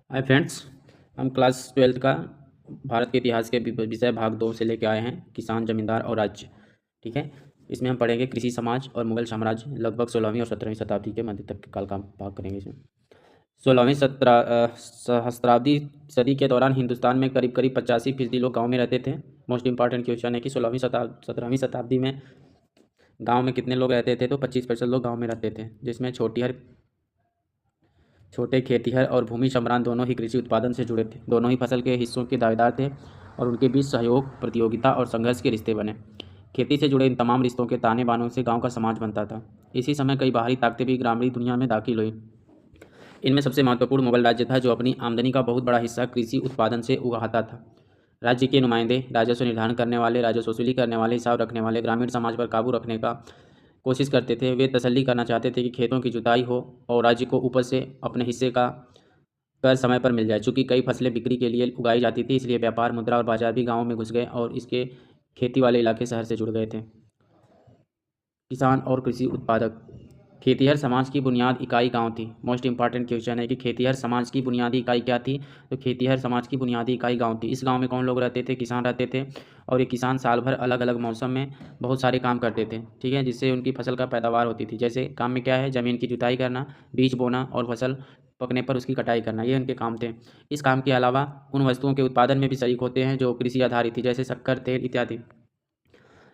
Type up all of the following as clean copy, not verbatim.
Hi friends, हम class 12th का भारत के इतिहास के विषय भाग 2 से लेके आए हैं, किसान, जमींदार और राज्य। ठीक है। इसमें हम पढ़ेंगे कृषि समाज और मुगल साम्राज्य लगभग 16वीं और 17वीं शताब्दी के मध्य तक के काल का भाग करेंगे इसमें। 16वीं सहस्त्राब्दी सदी के दौरान हिंदुस्तान में करीब करीब 85% लोग गाँव में रहते थे। मोस्ट इंपॉर्टेंट क्वेश्चन है कि 17वीं शताब्दी में गाँव में कितने लोग रहते थे, तो 25% लोग गाँव में रहते थे, जिसमें छोटे खेतिहर और भूमि सम्रांत दोनों ही कृषि उत्पादन से जुड़े थे। दोनों ही फसल के हिस्सों के दावेदार थे और उनके बीच सहयोग, प्रतियोगिता और संघर्ष के रिश्ते बने। खेती से जुड़े इन तमाम रिश्तों के ताने बानों से गांव का समाज बनता था। इसी समय कई बाहरी ताकतें भी ग्रामीण दुनिया में दाखिल हुई। इनमें सबसे महत्वपूर्ण मुगल राज्य था, जो अपनी आमदनी का बहुत बड़ा हिस्सा कृषि उत्पादन से उगाता था। राज्य के नुमाइंदे, राजस्व निर्धारण करने वाले, राजस्व वसूली करने वाले, हिसाब रखने वाले, ग्रामीण समाज पर काबू रखने का कोशिश करते थे। वे तसल्ली करना चाहते थे कि खेतों की जुताई हो और राज्य को ऊपर से अपने हिस्से का कर समय पर मिल जाए। चूँकि कई फसलें बिक्री के लिए उगाई जाती थी, इसलिए व्यापार, मुद्रा और बाजार भी गाँव में घुस गए और इसके खेती वाले इलाके शहर से जुड़ गए थे। किसान और कृषि उत्पादक। खेतिहर समाज की बुनियाद इकाई गांव थी। मोस्ट इंपॉर्टेंट क्वेश्चन है कि खेतिहर समाज की बुनियादी इकाई क्या थी, तो खेतिहर समाज की बुनियादी इकाई गांव थी। इस गांव में कौन लोग रहते थे? किसान रहते थे। और ये किसान साल भर अलग अलग मौसम में बहुत सारे काम करते थे, ठीक है, जिससे उनकी फसल का पैदावार होती थी। जैसे काम में क्या है? ज़मीन की जुताई करना, बीज बोना और फसल पकने पर उसकी कटाई करना, ये उनके काम थे। इस काम के अलावा उन वस्तुओं के उत्पादन में भी शरीक होते हैं जो कृषि आधारित थी, जैसे शक्कर, तेल इत्यादि।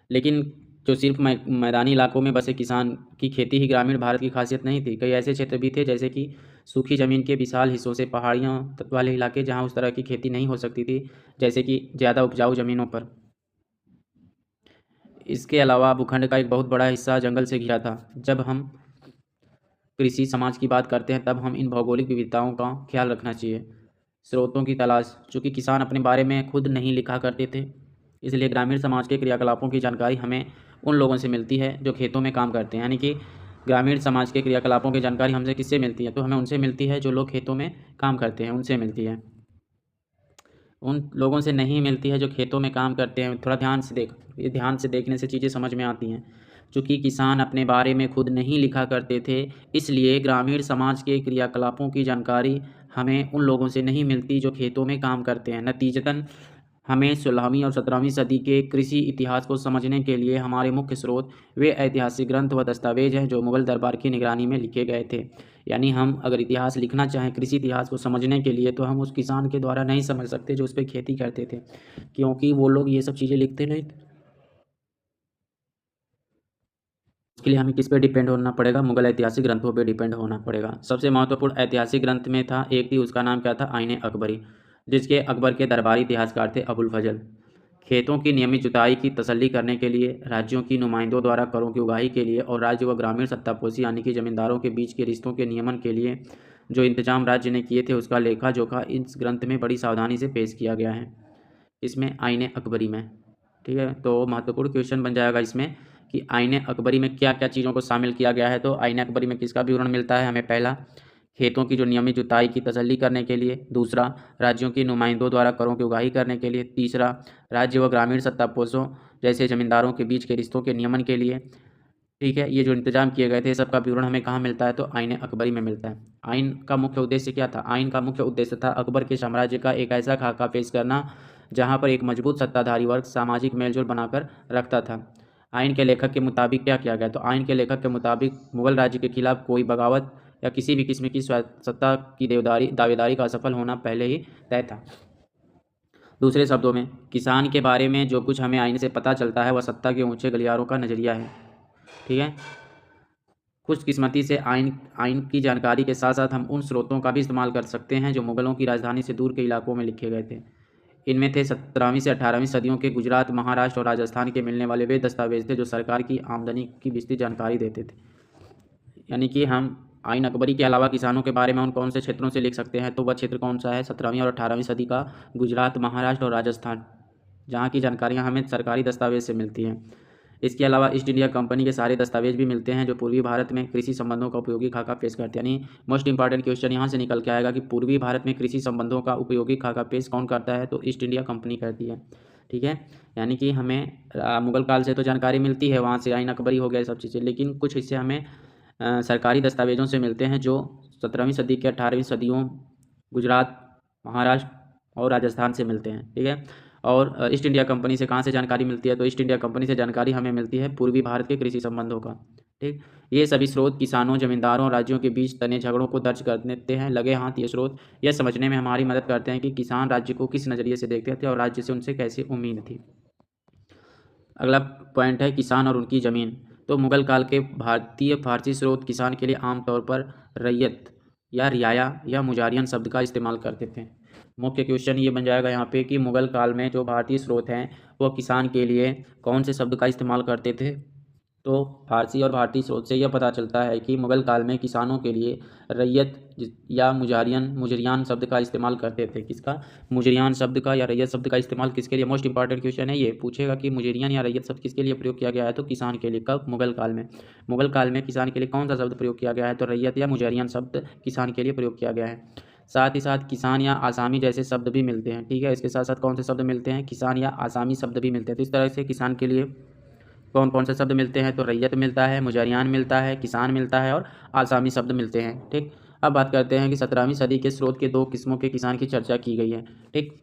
लेकिन जो सिर्फ मैदानी इलाकों में बसे किसान की खेती ही ग्रामीण भारत की खासियत नहीं थी। कई ऐसे क्षेत्र भी थे, जैसे कि सूखी ज़मीन के विशाल हिस्सों से पहाड़ियाँ वाले इलाके, जहाँ उस तरह की खेती नहीं हो सकती थी, जैसे कि ज़्यादा उपजाऊ ज़मीनों पर। इसके अलावा भूखंड का एक बहुत बड़ा हिस्सा जंगल से घिरा था। जब हम कृषि समाज की बात करते हैं, तब हम इन भौगोलिक विविधताओं का ख्याल रखना चाहिए। स्रोतों की तलाश। चूँकि किसान अपने बारे में खुद नहीं लिखा करते थे, इसलिए ग्रामीण समाज के क्रियाकलापों की जानकारी हमें उन लोगों से मिलती है जो खेतों में काम करते हैं। यानी कि ग्रामीण समाज के क्रियाकलापों की जानकारी हमसे किससे मिलती है? तो हमें उनसे मिलती है जो लोग खेतों में काम करते हैं, उनसे मिलती है। उन लोगों से नहीं मिलती है जो खेतों में काम करते हैं। थोड़ा ध्यान से देखने से चीज़ें समझ में आती हैं। चूँकि किसान अपने बारे में खुद नहीं लिखा करते थे, इसलिए ग्रामीण समाज के क्रियाकलापों की जानकारी हमें उन लोगों से नहीं मिलती जो खेतों में काम करते हैं। नतीजतन हमें 16वीं और 17वीं सदी के कृषि इतिहास को समझने के लिए हमारे मुख्य स्रोत वे ऐतिहासिक ग्रंथ व दस्तावेज हैं जो मुगल दरबार की निगरानी में लिखे गए थे। यानी हम अगर इतिहास लिखना चाहें कृषि इतिहास को समझने के लिए, तो हम उस किसान के द्वारा नहीं समझ सकते जो उस पर खेती करते थे, क्योंकि वो लोग ये सब चीज़ें लिखते नहीं थे। इसके लिए हमें किस पे डिपेंड होना पड़ेगा? मुगल ऐतिहासिक ग्रंथों पे डिपेंड होना पड़ेगा। सबसे महत्वपूर्ण ऐतिहासिक ग्रंथ में था, एक थी, उसका नाम क्या था? आईने अकबरी, जिसके अकबर के दरबारी इतिहासकार थे अबुल फजल। खेतों की नियमित जुताई की तसल्ली करने के लिए, राज्यों की नुमाइंदों द्वारा करों की उगाही के लिए और राज्य व ग्रामीण सत्तापोशी यानी कि जमींदारों के बीच के रिश्तों के नियमन के लिए जो इंतजाम राज्य ने किए थे, उसका लेखा जोखा इस ग्रंथ में बड़ी सावधानी से पेश किया गया है, इसमें आईने अकबरी में। ठीक है, तो महत्वपूर्ण क्वेश्चन बन जाएगा इसमें कि आईने अकबरी में क्या क्या चीज़ों को शामिल किया गया है। तो आईने अकबरी में किसका विवरण मिलता है हमें? पहला, खेतों की जो नियमित जुताई की तसल्ली करने के लिए। दूसरा, राज्यों की नुमाइंदों द्वारा करों की उगाही करने के लिए। तीसरा, राज्य व ग्रामीण सत्तापोषों जैसे जमींदारों के बीच के रिश्तों के नियमन के लिए। ठीक है, ये जो इंतजाम किए गए थे, सबका विवरण हमें कहाँ मिलता है? तो आईने अकबरी में मिलता है। आइन का मुख्य उद्देश्य क्या था? आइन का मुख्य उद्देश्य था अकबर के साम्राज्य का एक ऐसा खाका पेश करना जहाँ पर एक मजबूत सत्ताधारी वर्ग सामाजिक मेलजोल बनाकर रखता था। आइन के लेखक के मुताबिक क्या किया गया? तो आइन के लेखक के मुताबिक मुगल राज्य के खिलाफ कोई बगावत या किसी भी किस्म की सत्ता की दावेदारी का असफल होना पहले ही तय था। दूसरे शब्दों में, किसान के बारे में जो कुछ हमें आइन से पता चलता है, वह सत्ता के ऊंचे गलियारों का नज़रिया है। ठीक है, खुशकिस्मती से आइन की जानकारी के साथ साथ हम उन स्रोतों का भी इस्तेमाल कर सकते हैं जो मुगलों की राजधानी से दूर के इलाकों में लिखे गए थे। इनमें थे 17वीं से 18वीं सदियों के गुजरात, महाराष्ट्र और राजस्थान के मिलने वाले वे दस्तावेज थे जो सरकार की आमदनी की विस्तृत जानकारी देते थे। यानी कि हम आइन अकबरी के अलावा किसानों के बारे में उन कौन से क्षेत्रों से लिख सकते हैं? तो वह क्षेत्र कौन सा है? 17वीं और 18वीं सदी का गुजरात, महाराष्ट्र और राजस्थान, जहाँ की जानकारियाँ हमें सरकारी दस्तावेज से मिलती हैं। इसके अलावा ईस्ट इंडिया कंपनी के सारे दस्तावेज भी मिलते हैं जो पूर्वी भारत में कृषि संबंधों का उपयोगी खाका पेश करते हैं। यानी मोस्ट इंपॉर्टेंट क्वेश्चन यहाँ से निकल के आएगा कि पूर्वी भारत में कृषि संबंधों का उपयोगी खाका पेश कौन करता है? तो ईस्ट इंडिया कंपनी करती है। ठीक है, यानी कि हमें मुगल काल से तो जानकारी मिलती है, वहाँ से आइन अकबरी हो गया सब चीज़ें, लेकिन कुछ हिस्से हमें सरकारी दस्तावेजों से मिलते हैं जो 17वीं सदी के 18वीं सदियों गुजरात, महाराष्ट्र और राजस्थान से मिलते हैं। ठीक है। और ईस्ट इंडिया कंपनी से कहाँ से जानकारी मिलती है? तो ईस्ट इंडिया कंपनी से जानकारी हमें मिलती है पूर्वी भारत के कृषि संबंधों का। ठीक। ये सभी स्रोत किसानों, जमींदारों और राज्यों के बीच तने झगड़ों को दर्ज कर देते हैं। लगे हाथ ये स्रोत यह समझने में हमारी मदद करते हैं कि किसान राज्य को किस नज़रिए से देखते थे और राज्य से उनसे कैसी उम्मीद थी। अगला पॉइंट है किसान और उनकी ज़मीन। तो मुगल काल के भारतीय फारसी स्रोत किसान के लिए आमतौर पर रैयत या रियाया या मुजारियन शब्द का इस्तेमाल करते थे। मुख्य क्वेश्चन ये बन जाएगा यहाँ पे कि मुगल काल में जो भारतीय स्रोत हैं वो किसान के लिए कौन से शब्द का इस्तेमाल करते थे? तो फारसी और भारतीय स्रोत से यह पता चलता है कि मुगल काल में किसानों के लिए रैयत या मुजरियान शब्द का इस्तेमाल करते थे। किसका? मुजरियान शब्द का या रैयत शब्द का इस्तेमाल किसके लिए? मोस्ट इंपॉर्टेंट क्वेश्चन है ये, पूछेगा कि मुजरियान या रैयत शब्द किसके लिए प्रयोग किया गया है? तो किसान के लिए। कब? मुगल काल में। मुगल काल में किसान के लिए कौन सा शब्द प्रयोग किया गया है? तो रैयत या मुजरियान शब्द किसान के लिए प्रयोग किया गया है। साथ ही साथ किसान या आसामी जैसे शब्द भी मिलते हैं। ठीक है। इसके साथ साथ कौन से शब्द मिलते हैं? किसान या आसामी शब्द भी मिलते हैं। तो इस तरह से किसान के लिए कौन कौन से शब्द मिलते हैं? तो रैयत मिलता है, मुजरियान मिलता है, किसान मिलता है और आसामी शब्द मिलते हैं। ठीक। अब बात करते हैं कि 17वीं सदी के स्रोत के दो किस्मों के किसान की चर्चा की गई है। ठीक।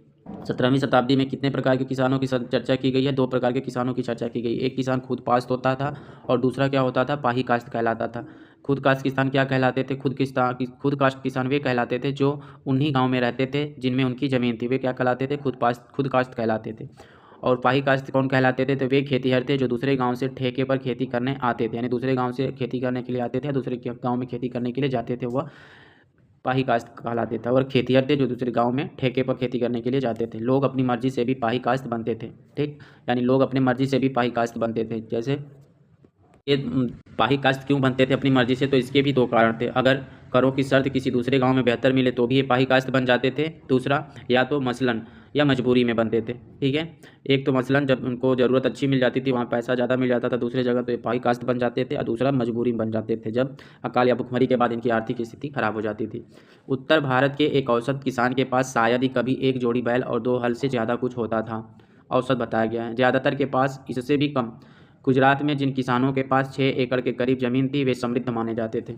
17वीं शताब्दी में कितने प्रकार के किसानों की चर्चा की गई है? दो प्रकार के किसानों की चर्चा की गई। एक किसान खुद काश्त होता था और दूसरा क्या होता था? पाही काश्त कहलाता था। खुद काश्त किसान क्या कहलाते थे? खुद काश्त किसान वे कहलाते थे जो उन्हीं गाँव में रहते थे जिनमें उनकी ज़मीन थी। वे क्या कहलाते थे? खुद काश्त कहलाते थे। और पाही काश्त कौन कहलाते थे? तो वे खेतीहर थे जो दूसरे गांव से ठेके पर खेती करने आते थे, यानी दूसरे गांव से खेती करने के लिए आते थे, दूसरे गांव में खेती करने के लिए जाते थे, वह पाही काश्त कहलाते थे। और खेतीहर थे जो दूसरे गांव में ठेके पर खेती करने के लिए जाते थे। लोग अपनी मर्जी से भी पाही काश्त बनते थे। ठीक। यानी लोग अपनी मर्जी से भी पाही काश्त बनते थे। जैसे ये पाही काश्त क्यों बनते थे अपनी मर्जी से? तो इसके भी दो कारण थे। अगर करों की शर्त किसी दूसरे गांव में बेहतर मिले तो भी ये पाही काश्त बन जाते थे। दूसरा, या तो मसलन या मजबूरी में बनते थे। ठीक है। एक तो मसलन जब उनको ज़रूरत अच्छी मिल जाती थी, वहाँ पैसा ज़्यादा मिल जाता था दूसरे जगह, तो ये पाही काश्त बन जाते थे। और दूसरा मजबूरी में बन जाते थे जब अकाल या भुखमरी के बाद इनकी आर्थिक स्थिति खराब हो जाती थी। उत्तर भारत के एक औसत किसान के पास शायद ही कभी एक जोड़ी बैल और दो हल से ज़्यादा कुछ होता था। औसत बताया गया है। ज़्यादातर के पास इससे भी कम। गुजरात में जिन किसानों के पास 6 एकड़ के करीब ज़मीन थी वे समृद्ध माने जाते थे।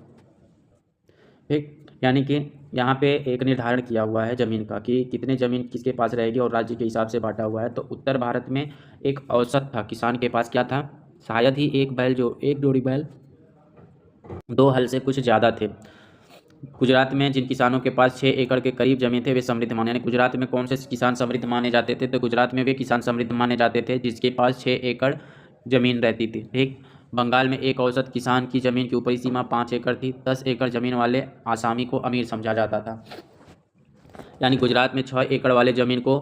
ठीक। यानी कि यहाँ पे एक निर्धारण किया हुआ है ज़मीन का कि कितने ज़मीन किसके पास रहेगी और राज्य के हिसाब से बांटा हुआ है। तो उत्तर भारत में एक औसत था, किसान के पास क्या था? शायद ही एक जोड़ी बैल दो हल से कुछ ज़्यादा थे। गुजरात में जिन किसानों के पास 6 एकड़ के करीब जमीन थे वे समृद्ध माने। यानी गुजरात में कौन से किसान समृद्ध माने जाते थे? तो गुजरात में वे किसान समृद्ध माने जाते थे जिसके पास 6 एकड़ ज़मीन रहती थी। ठीक। बंगाल में एक औसत किसान की ज़मीन की ऊपरी सीमा 5 एकड़ थी। 10 एकड़ ज़मीन वाले आसामी को अमीर समझा जाता था। यानी गुजरात में 6 एकड़ वाले ज़मीन को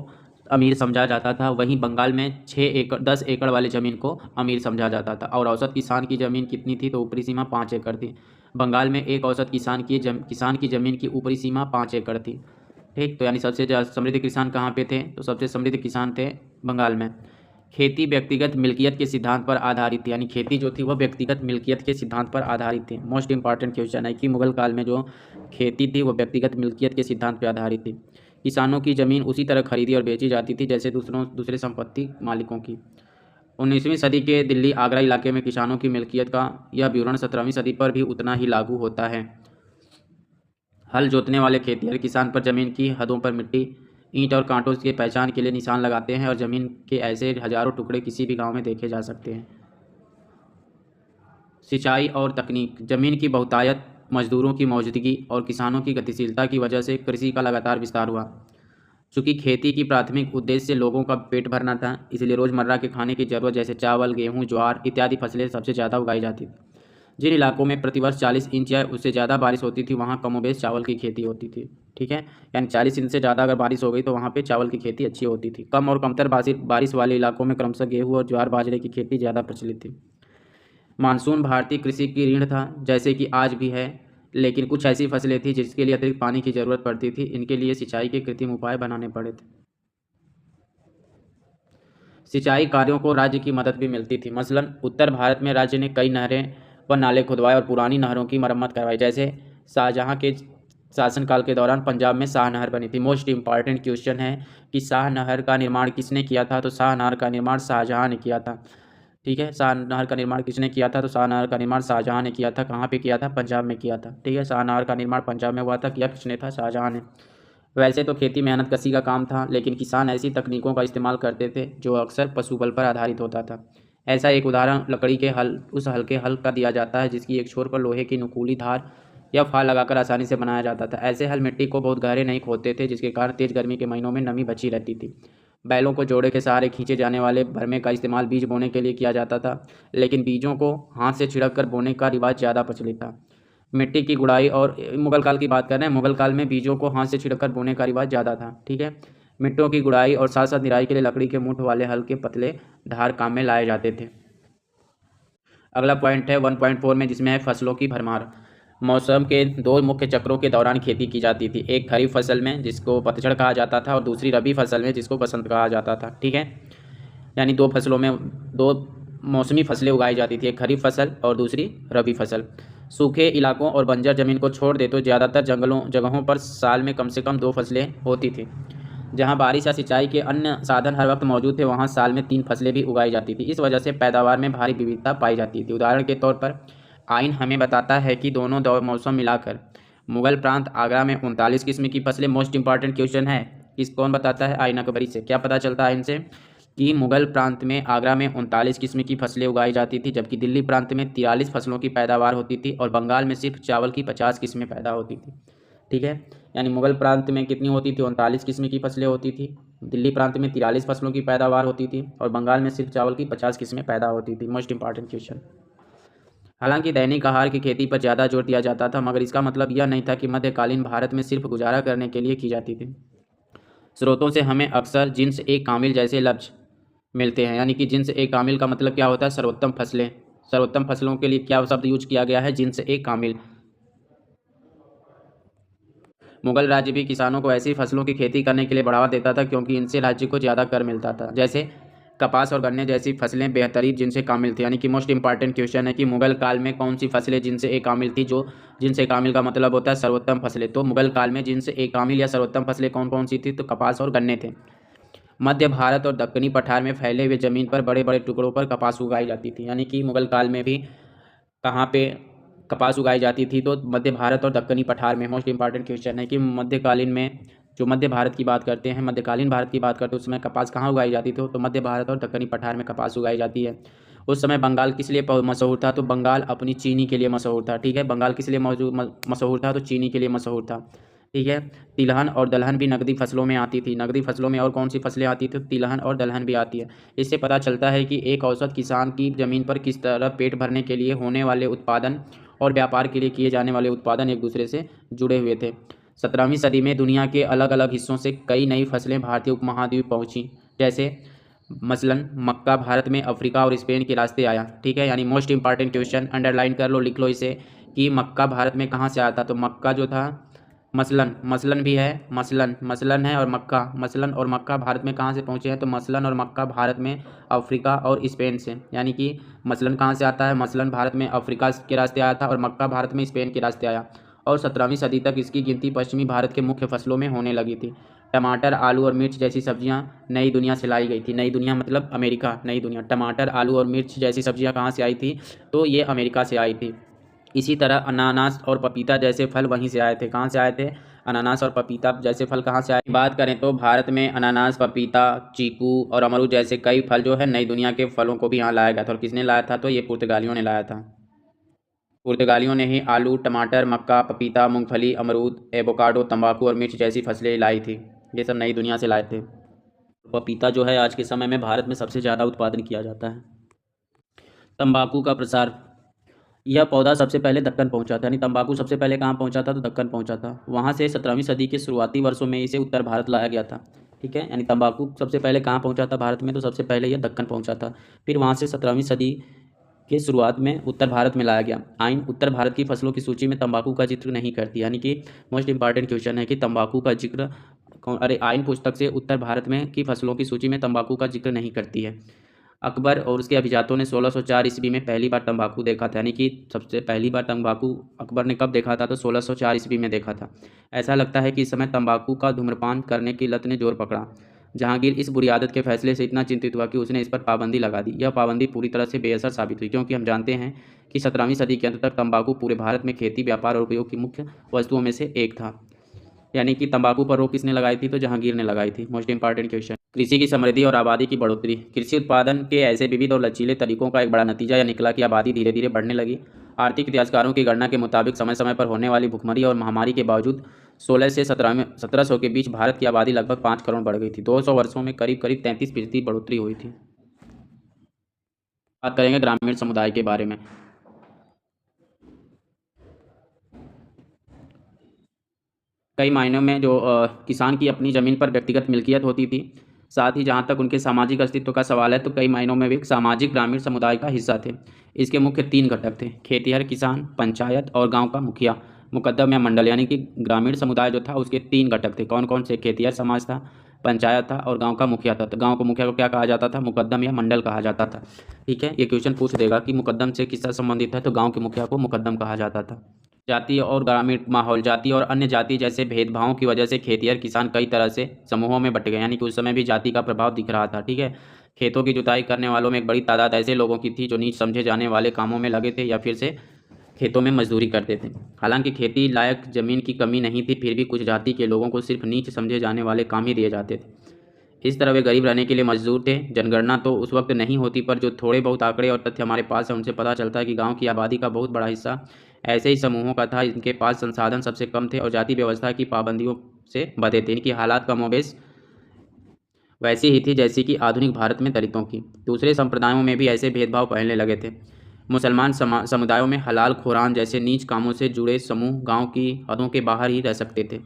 अमीर समझा जाता था, वहीं बंगाल में 10 एकड़ वाले ज़मीन को अमीर समझा जाता था। और औसत किसान की ज़मीन कितनी थी? तो ऊपरी सीमा 5 एकड़ थी। बंगाल में एक औसत किसान की ज़मीन की ऊपरी सीमा 5 एकड़ थी। ठीक। तो यानी सबसे ज़्यादा समृद्ध किसान कहाँ पे थे? तो सबसे समृद्ध किसान थे बंगाल में। खेती व्यक्तिगत मिल्कियत के सिद्धांत पर आधारित थी। यानी खेती जो थी वह व्यक्तिगत मिल्कियत के सिद्धांत पर आधारित थी। मोस्ट इंपॉर्टेंट क्वेश्चन है कि मुगल काल में जो खेती थी वह व्यक्तिगत मिल्कियत के सिद्धांत पर आधारित थी। किसानों की ज़मीन उसी तरह खरीदी और बेची जाती थी जैसे दूसरे संपत्ति मालिकों की। 19वीं सदी के दिल्ली आगरा इलाके में किसानों की मिल्कियत का यह विवरण 17वीं सदी पर भी उतना ही लागू होता है। हल जोतने वाले खेतिहर किसान पर ज़मीन की हदों पर मिट्टी, ईंट और कांटों की पहचान के लिए निशान लगाते हैं और ज़मीन के ऐसे हजारों टुकड़े किसी भी गांव में देखे जा सकते हैं। सिंचाई और तकनीक। ज़मीन की बहुतायत, मजदूरों की मौजूदगी और किसानों की गतिशीलता की वजह से कृषि का लगातार विस्तार हुआ। चूँकि खेती की प्राथमिक उद्देश्य लोगों का पेट भरना था, इसलिए रोज़मर्रा के खाने की ज़रूरत जैसे चावल, गेहूँ, ज्वार इत्यादि फसलें सबसे ज़्यादा उगाई जाती थी। जिन इलाकों में प्रतिवर्ष 40 इंच या उससे ज़्यादा बारिश होती थी वहाँ कमोबेश चावल की खेती होती थी। ठीक है। यानी 40 इंच से ज़्यादा अगर बारिश हो गई तो वहाँ पे चावल की खेती अच्छी होती थी। कम और कमतर बारिश वाले इलाकों में क्रमशः गेहूँ और ज्वार बाजरे की खेती ज़्यादा प्रचलित थी। मानसून भारतीय कृषि की रीढ़ था, जैसे कि आज भी है, लेकिन कुछ ऐसी फसलें थी जिसके लिए अतिरिक्त पानी की ज़रूरत पड़ती थी। इनके लिए सिंचाई के कृत्रिम उपाय बनाने पड़े थे। सिंचाई कार्यों को राज्य की मदद भी मिलती थी। मसलन उत्तर भारत में राज्य ने कई नहरें व नाले खुदवाए और पुरानी नहरों की मरम्मत करवाई। जैसे शाहजहाँ के शासनकाल के दौरान पंजाब में शाह नहर बनी थी। मोस्ट इंपॉर्टेंट क्वेश्चन है कि शाह नहर का निर्माण किसने किया था? तो शाह नहर का निर्माण शाहजहाँ ने किया था। ठीक है। शाह नहर का निर्माण किसने किया था? तो शाह नहर का निर्माण शाहजहाँ ने किया था। कहाँ पे किया था? पंजाब में किया था। ठीक है। शाह नहर का निर्माण पंजाब में हुआ था। किया किसने था? शाहजहाँ ने। वैसे तो खेती मेहनत कसी का काम था, लेकिन किसान ऐसी तकनीकों का इस्तेमाल करते थे जो अक्सर पशुबल पर आधारित होता था। ऐसा एक उदाहरण लकड़ी के हल उस हल्के हल का दिया जाता है जिसकी एक छोर पर लोहे की नुकीली धार या फाल लगाकर आसानी से बनाया जाता था। ऐसे हल मिट्टी को बहुत गहरे नहीं खोदते थे, जिसके कारण तेज गर्मी के महीनों में नमी बची रहती थी। बैलों को जोड़े के सहारे खींचे जाने वाले भरमे का इस्तेमाल बीज बोने के लिए किया जाता था, लेकिन बीजों को हाथ से छिड़क कर बोने का रिवाज ज़्यादा प्रचलित था। मिट्टी की गुड़ाई और मुगल काल की बात कर रहे हैं। मुगल काल में बीजों को हाथ से छिड़क कर बोने का रिवाज ज़्यादा था। ठीक है। मिट्टियों की गुड़ाई और साथ साथ निराई के लिए लकड़ी के मुठ वाले हल्के पतले धार काम में लाए जाते थे। अगला पॉइंट है 1.4 में, जिसमें है फसलों की भरमार। मौसम के दो मुख्य चक्रों के दौरान खेती की जाती थी। एक खरीफ फसल में जिसको पतझड़ कहा जाता था और दूसरी रबी फसल में जिसको बसंत कहा जाता था। ठीक है। यानी दो फसलों में दो मौसमी फसलें उगाई जाती थी, एक खरीफ फसल और दूसरी रबी फसल। सूखे इलाकों और बंजर ज़मीन को छोड़ दे तो ज़्यादातर जगहों पर साल में कम से कम 2 फसलें होती थी। जहाँ बारिश या सिंचाई के अन्य साधन हर वक्त मौजूद थे, वहाँ साल में 3 फसलें भी उगाई जाती थी। इस वजह से पैदावार में भारी विविधता पाई जाती थी। उदाहरण के तौर पर आइन हमें बताता है कि दोनों दौर मौसम मिलाकर मुगल प्रांत आगरा में 39 किस्म की फसलें। मोस्ट इंपॉर्टेंट क्वेश्चन है, किस कौन बताता है? आइन अकबरी से। क्या पता चलता है इनसे कि मुगल प्रांत में आगरा में 39 किस्म की फसलें उगाई जाती थी, जबकि दिल्ली प्रांत में 43 फसलों की पैदावार होती थी और बंगाल में सिर्फ चावल की 50 किस्में पैदा होती थी। ठीक है। यानी मुगल प्रांत में कितनी होती थी? 39 किस्म की फसलें होती थी। दिल्ली प्रांत में 43 फसलों की पैदावार होती थी और बंगाल में सिर्फ चावल की 50 किस्में पैदा होती थी। Most important question. हालांकि दैनिक आहार की खेती पर ज़्यादा जोर दिया जाता था, मगर इसका मतलब यह नहीं था कि मध्यकालीन भारत में सिर्फ गुजारा करने के लिए की जाती थी। स्रोतों से हमें अक्सर जिन्स ए कामिल जैसे लफ्ज मिलते हैं। यानी कि जिन्स ए कामिल का मतलब क्या होता है? सर्वोत्तम फसलें। सर्वोत्तम फसलों के लिए क्या शब्द यूज किया गया है? जिन्स ए कामिल। मुगल राज्य भी किसानों को ऐसी फसलों की खेती करने के लिए बढ़ावा देता था क्योंकि इनसे राज्य को ज़्यादा कर मिलता था। जैसे कपास और गन्ने जैसी फसलें बेहतरीन जिनसे कामिल थी। यानी कि मोस्ट इंपॉर्टेंट क्वेश्चन है कि मुगल काल में कौन सी फसलें जिनसे एक कामिल थी? जो जिनसे कामिल का मतलब होता है सर्वोत्तम फसलें। तो मुगल काल में जिनसे एक कामिल या सर्वोत्तम फसलें कौन कौन सी थी? तो कपास और गन्ने थे। मध्य भारत और दक्कनी पठार में फैले हुए ज़मीन पर बड़े बड़े टुकड़ों पर कपास उगाई जाती थी। यानी कि मुगल काल में भी कहाँ पे कपास उगाई जाती थी? तो मध्य भारत और दक्कनी पठार में। मोस्ट इंपॉर्टेंट क्वेश्चन है कि मध्यकालीन में जो मध्य भारत की बात करते हैं, मध्यकालीन भारत की बात करते हैं, उसमें कपास कहाँ उगाई जाती थी? तो मध्य भारत और दक्कनी पठार में कपास उगाई जाती है। उस समय बंगाल किस लिए मशहूर था? तो बंगाल अपनी चीनी के लिए मशहूर था। ठीक है। बंगाल किस लिए मशहूर था? तो चीनी के लिए मशहूर था। ठीक है। तिलहन और दलहन भी नकदी फसलों में आती थी। नकदी फसलों में और कौन सी फसलें आती थी? तिलहन और दलहन भी आती है। इससे पता चलता है कि एक औसत किसान की ज़मीन पर किस तरह पेट भरने के लिए होने वाले उत्पादन और व्यापार के लिए किए जाने वाले उत्पादन एक दूसरे से जुड़े हुए थे। 17वीं सदी में दुनिया के अलग अलग हिस्सों से कई नई फसलें भारतीय उपमहाद्वीप पहुंची। जैसे मसलन मक्का भारत में अफ्रीका और स्पेन के रास्ते आया। ठीक है। यानी मोस्ट इंपॉर्टेंट क्वेश्चन, अंडरलाइन कर लो, लिख लो इसे कि मक्का भारत में कहाँ से आया था? तो मक्का जो था मसलन भी है, मसलन है और मक्का भारत में कहाँ से पहुँचे हैं? तो मसलन और मक्का भारत में अफ्रीका और स्पेन से। यानी कि मसलन कहाँ से आता है? मसलन भारत में अफ्रीका के रास्ते आया था और मक्का भारत में स्पेन के रास्ते आया। और 17वीं सदी तक इसकी गिनती पश्चिमी भारत के मुख्य फसलों में होने लगी थी। टमाटर, आलू और मिर्च जैसी सब्जियां नई दुनिया से लाई गई थी। नई दुनिया मतलब अमेरिका, नई दुनिया। टमाटर, आलू और मिर्च जैसी सब्जियां कहाँ से आई थी? तो ये अमेरिका से आई थी। इसी तरह अनानास और पपीता जैसे फल वहीं से आए थे। कहाँ से आए थे? अनानास और पपीता जैसे फल कहाँ से आए? बात करें तो भारत में अनानास, पपीता, चीकू और अमरूद जैसे कई फल जो है नई दुनिया के फलों को भी यहाँ लाया गया था। और किसने लाया था? तो ये पुर्तगालियों ने लाया था। पुर्तगालियों ने ही आलू, टमाटर, मक्का, पपीता, मूंगफली, अमरूद, एवोकाडो, तंबाकू और मिर्च जैसी फसलें लाई थी। ये सब नई दुनिया से लाए थे। पपीता जो है आज के समय में भारत में सबसे ज़्यादा उत्पादन किया जाता है। तंबाकू का प्रसार, यह पौधा सबसे पहले दक्कन पहुंचा था। यानी तंबाकू सबसे पहले कहाँ पहुंचा था? तो दक्कन पहुंचा था। वहाँ से 17वीं सदी के शुरुआती वर्षों में इसे उत्तर भारत लाया गया था। ठीक है। यानी तंबाकू सबसे पहले कहाँ पहुंचा था भारत में? तो सबसे पहले यह दक्कन पहुंचा था। फिर वहाँ से 17वीं सदी के शुरुआत में उत्तर भारत में लाया गया। आइन उत्तर भारत की फसलों की सूची में तंबाकू का जिक्र नहीं करती। यानी कि मोस्ट इंपॉर्टेंट क्वेश्चन है कि तंबाकू का जिक्र आइन पुस्तक से उत्तर भारत में की फसलों की सूची में तंबाकू का जिक्र नहीं करती है। अकबर और उसके अभिजातों ने 1604 ईस्वी में पहली बार तंबाकू देखा था। यानी कि सबसे पहली बार तंबाकू अकबर ने कब देखा था? तो 1604 ईस्वी में देखा था। ऐसा लगता है कि इस समय तंबाकू का धूम्रपान करने की लत ने जोर पकड़ा। जहांगीर इस बुरी आदत के फैसले से इतना चिंतित हुआ कि उसने इस पर पाबंदी लगा दी। यह पाबंदी पूरी तरह से बेअसर साबित हुई, क्योंकि हम जानते हैं कि 17वीं सदी के अंत तक तंबाकू पूरे भारत में खेती, व्यापार और उपयोग की मुख्य वस्तुओं में से एक था। यानी कि तंबाकू पर रोक किसने लगाई थी? तो जहांगीर ने लगाई थी। Most important question. कृषि की समृद्धि और आबादी की बढ़ोतरी। कृषि उत्पादन के ऐसे विविध और लचीले तरीकों का एक बड़ा नतीजा यह निकला कि आबादी धीरे धीरे बढ़ने लगी। आर्थिक इतिहासकारों की गणना के मुताबिक समय समय पर होने वाली भुखमरी और महामारी के बावजूद 16 से 1700 के बीच भारत की आबादी लगभग 5 करोड़ बढ़ गई थी। 200 वर्षों में करीब करीब 33% बढ़ोतरी हुई थी। बात करेंगे ग्रामीण समुदाय के बारे में। कई मायनों में जो किसान की अपनी ज़मीन पर व्यक्तिगत मिल्कियत होती थी, साथ ही जहाँ तक उनके सामाजिक अस्तित्व का सवाल है तो कई मायनों में वे एक सामाजिक ग्रामीण समुदाय का हिस्सा थे। इसके मुख्य 3 घटक थे: खेतिहर किसान, पंचायत और गांव का मुखिया, मुकद्दम या मंडल। यानी कि ग्रामीण समुदाय जो था उसके 3 घटक थे। कौन कौन से? खेतिहर समाज था, पंचायत था और गाँव का मुखिया था। तो गाँव को मुखिया को क्या कहा जाता था? मुकद्दम या मंडल कहा जाता था। ठीक है, ये क्वेश्चन पूछ देगा कि मुकद्दम से किससे संबंधित है, तो गाँव के मुखिया को मुकद्दम कहा जाता था। जातीय और ग्रामीण माहौल। जाति और अन्य जाति जैसे भेदभावों की वजह से खेतिहर किसान कई तरह से समूहों में बट गए, यानी कि उस समय भी जाति का प्रभाव दिख रहा था। ठीक है, खेतों की जुताई करने वालों में एक बड़ी तादाद ऐसे लोगों की थी जो नीच समझे जाने वाले कामों में लगे थे या फिर से खेतों में मजदूरी करते थे। हालांकि खेती लायक जमीन की कमी नहीं थी, फिर भी कुछ जाति के लोगों को सिर्फ नीच समझे जाने वाले काम ही दिए जाते थे। इस तरह वे गरीब रहने के लिए मजदूर थे। जनगणना तो उस वक्त नहीं होती, पर जो थोड़े बहुत आंकड़े और तथ्य हमारे पास हैं उनसे पता चलता है कि गांव की आबादी का बहुत बड़ा हिस्सा ऐसे ही समूहों का था जिनके पास संसाधन सबसे कम थे और जाति व्यवस्था की पाबंदियों से बंधे थे। इनकी हालात कमोबेश वैसी ही थी जैसी कि आधुनिक भारत में दलितों की। दूसरे संप्रदायों में भी ऐसे भेदभाव फैलने लगे थे। मुसलमान समुदायों में हलाल खुरान जैसे नीच कामों से जुड़े समूह गांव की हदों के बाहर ही रह सकते थे।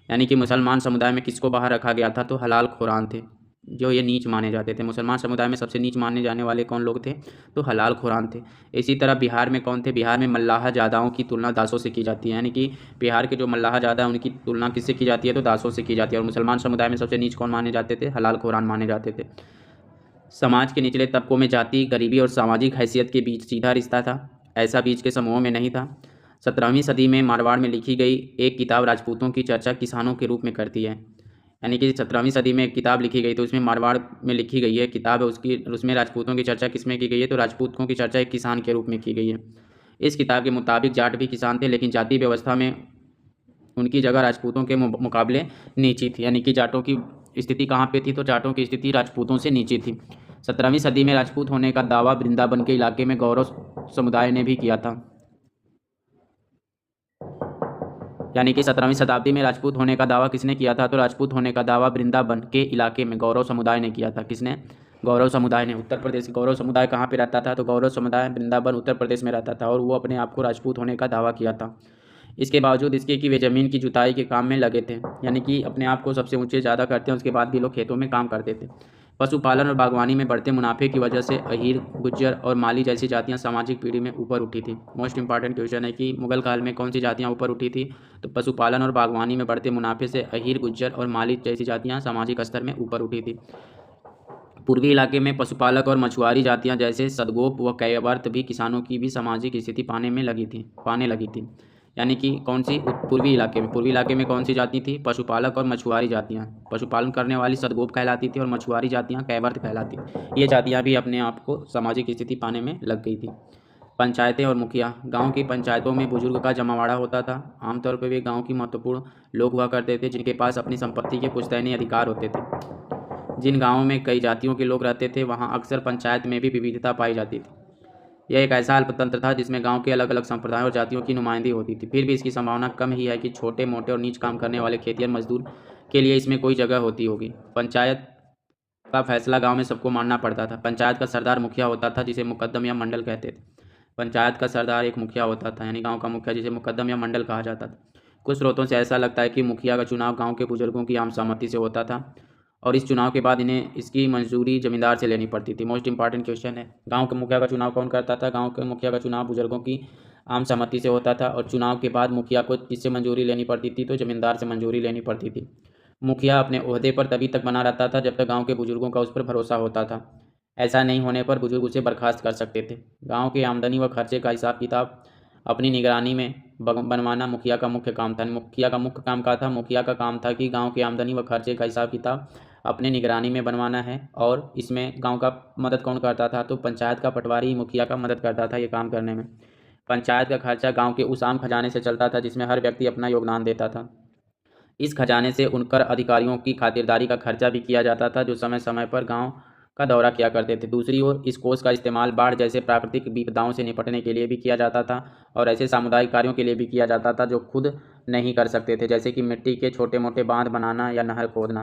यानी कि मुसलमान समुदाय में किसको बाहर रखा गया था? तो हलाल खुरान थे, जो ये नीच माने जाते थे। मुसलमान समुदाय में सबसे नीच माने जाने वाले कौन लोग थे? तो हलाल खुरान थे। इसी तरह बिहार में कौन थे? बिहार में मल्लाह जादाओं की तुलना दासों से की जाती है। यानी कि बिहार के जो मल्लाह जादा उनकी तुलना किससे की जाती है? तो दासों से की जाती है। और मुसलमान समुदाय में सबसे नीच कौन माने जाते थे? हलाल खुरान माने जाते थे। समाज के निचले तबकों में जाति, गरीबी और सामाजिक हैसियत के बीच सीधा रिश्ता था, ऐसा बीच के समूहों में नहीं था। 17वीं सदी में मारवाड़ में लिखी गई एक किताब राजपूतों की चर्चा किसानों के रूप में करती है। यानी कि 17वीं सदी में एक किताब लिखी गई तो उसमें मारवाड़ में लिखी गई है किताब है उसकी, उसमें राजपूतों की चर्चा किसमें की गई है? तो राजपूतों की चर्चा एक किसान के रूप में की गई है। इस किताब के मुताबिक जाट भी किसान थे, लेकिन जाति व्यवस्था में उनकी जगह राजपूतों के मुकाबले नीची थी। यानी कि जाटों की स्थिति कहाँ पे थी? तो जाटों की स्थिति राजपूतों से नीची थी। 17वीं सदी में राजपूत होने का दावा वृंदावन के इलाके में गौरव समुदाय ने भी किया था। यानी कि 17वीं शताब्दी में राजपूत होने का दावा किसने किया था? तो राजपूत होने का दावा वृंदावन के इलाके में गौरव समुदाय ने किया था। किसने? गौरव समुदाय ने। उत्तर प्रदेश गौरव समुदाय कहाँ पे रहता था? तो गौरव समुदाय वृंदावन उत्तर प्रदेश में रहता था और वो अपने आप को राजपूत होने का दावा किया था। इसके बावजूद इसके कि वे ज़मीन की जुताई के काम में लगे थे, यानी कि अपने आप को सबसे ऊंचे ज़्यादा करते हैं, उसके बाद भी लोग खेतों में काम करते थे। पशुपालन और बागवानी में बढ़ते मुनाफे की वजह से अहीर, गुज्जर और माली जैसी जातियां सामाजिक पीढ़ी में ऊपर उठी थी। मोस्ट इंपॉर्टेंट क्वेश्चन है कि मुगल काल में कौन सी जातियां ऊपर उठी थी? तो पशुपालन और बागवानी में बढ़ते मुनाफे से अहीर, गुज्जर और माली जैसी जातियां सामाजिक स्तर में ऊपर उठी थी। पूर्वी इलाके में पशुपालक और मछुआरी जातियां जैसे सदगोप व कैवर्त भी किसानों की भी सामाजिक स्थिति पाने लगी थी। यानी कि कौन सी? पूर्वी इलाके में। पूर्वी इलाके में कौन सी जाति थी? पशुपालक और मछुआरी जातियां। पशुपालन करने वाली सदगोप कहलाती थी और मछुआरी जातियां कैवर्त कहलाती। ये जातियां भी अपने आप को सामाजिक स्थिति पाने में लग गई थी। पंचायतें और मुखिया। गांव की पंचायतों में बुजुर्ग का जमावड़ा होता था। आमतौर पर वे गांव की महत्वपूर्ण लोग हुआ करते थे जिनके पास अपनी संपत्ति के पुश्तैनी अधिकार होते थे। जिन गांवों में कई जातियों के लोग रहते थे वहां अक्सर पंचायत में भी विविधता पाई जाती थी। यह एक ऐसा अल्पतंत्र था जिसमें गांव के अलग अलग संप्रदायों और जातियों की नुमाइंदगी होती थी। फिर भी इसकी संभावना कम ही है कि छोटे मोटे और नीच काम करने वाले खेतिहर मजदूर के लिए इसमें कोई जगह होती होगी। पंचायत का फैसला गांव में सबको मानना पड़ता था। पंचायत का सरदार मुखिया होता था जिसे मुकद्दम या मंडल कहते थे। पंचायत का सरदार एक मुखिया होता था, यानी गांव का मुखिया, जिसे मुकद्दम या मंडल कहा जाता था। कुछ स्रोतों से ऐसा लगता है कि मुखिया का चुनाव गांव के बुजुर्गों की आम सहमति से होता था और इस चुनाव के बाद इन्हें इसकी मंजूरी जमींदार से लेनी पड़ती थी। मोस्ट इंपॉर्टेंट क्वेश्चन है, गांव के मुखिया का चुनाव कौन करता था? गांव के मुखिया का चुनाव बुजुर्गों की आम सहमति से होता था और चुनाव के बाद मुखिया को किससे मंजूरी लेनी पड़ती थी? तो जमींदार से मंजूरी लेनी पड़ती थी। मुखिया अपने ओहदे पर तभी तक बना रहता था जब तक गांव के बुजुर्गों का उस पर भरोसा होता था। ऐसा नहीं होने पर बुजुर्ग उसे बर्खास्त कर सकते थे। गांव की आमदनी व खर्चे का हिसाब किताब अपनी निगरानी में बनवाना मुखिया का मुख्य काम था। मुखिया का मुख्य काम क्या था? मुखिया का काम था कि गांव की आमदनी व खर्चे का हिसाब किताब अपने निगरानी में बनवाना है। और इसमें गांव का मदद कौन करता था? तो पंचायत का पटवारी ही मुखिया का मदद करता था ये काम करने में। पंचायत का खर्चा गांव के उस आम खजाने से चलता था जिसमें हर व्यक्ति अपना योगदान देता था। इस खजाने से उन कर अधिकारियों की खातिरदारी का खर्चा भी किया जाता था, जो समय समय पर गांव का दौरा किया करते थे। दूसरी ओर इस कोष का इस्तेमाल बाढ़ जैसे प्राकृतिक विपदाओं से निपटने के लिए भी किया जाता था और ऐसे सामुदायिक कार्यों के लिए भी किया जाता था जो खुद नहीं कर सकते थे, जैसे कि मिट्टी के छोटे मोटे बांध बनाना या नहर खोदना।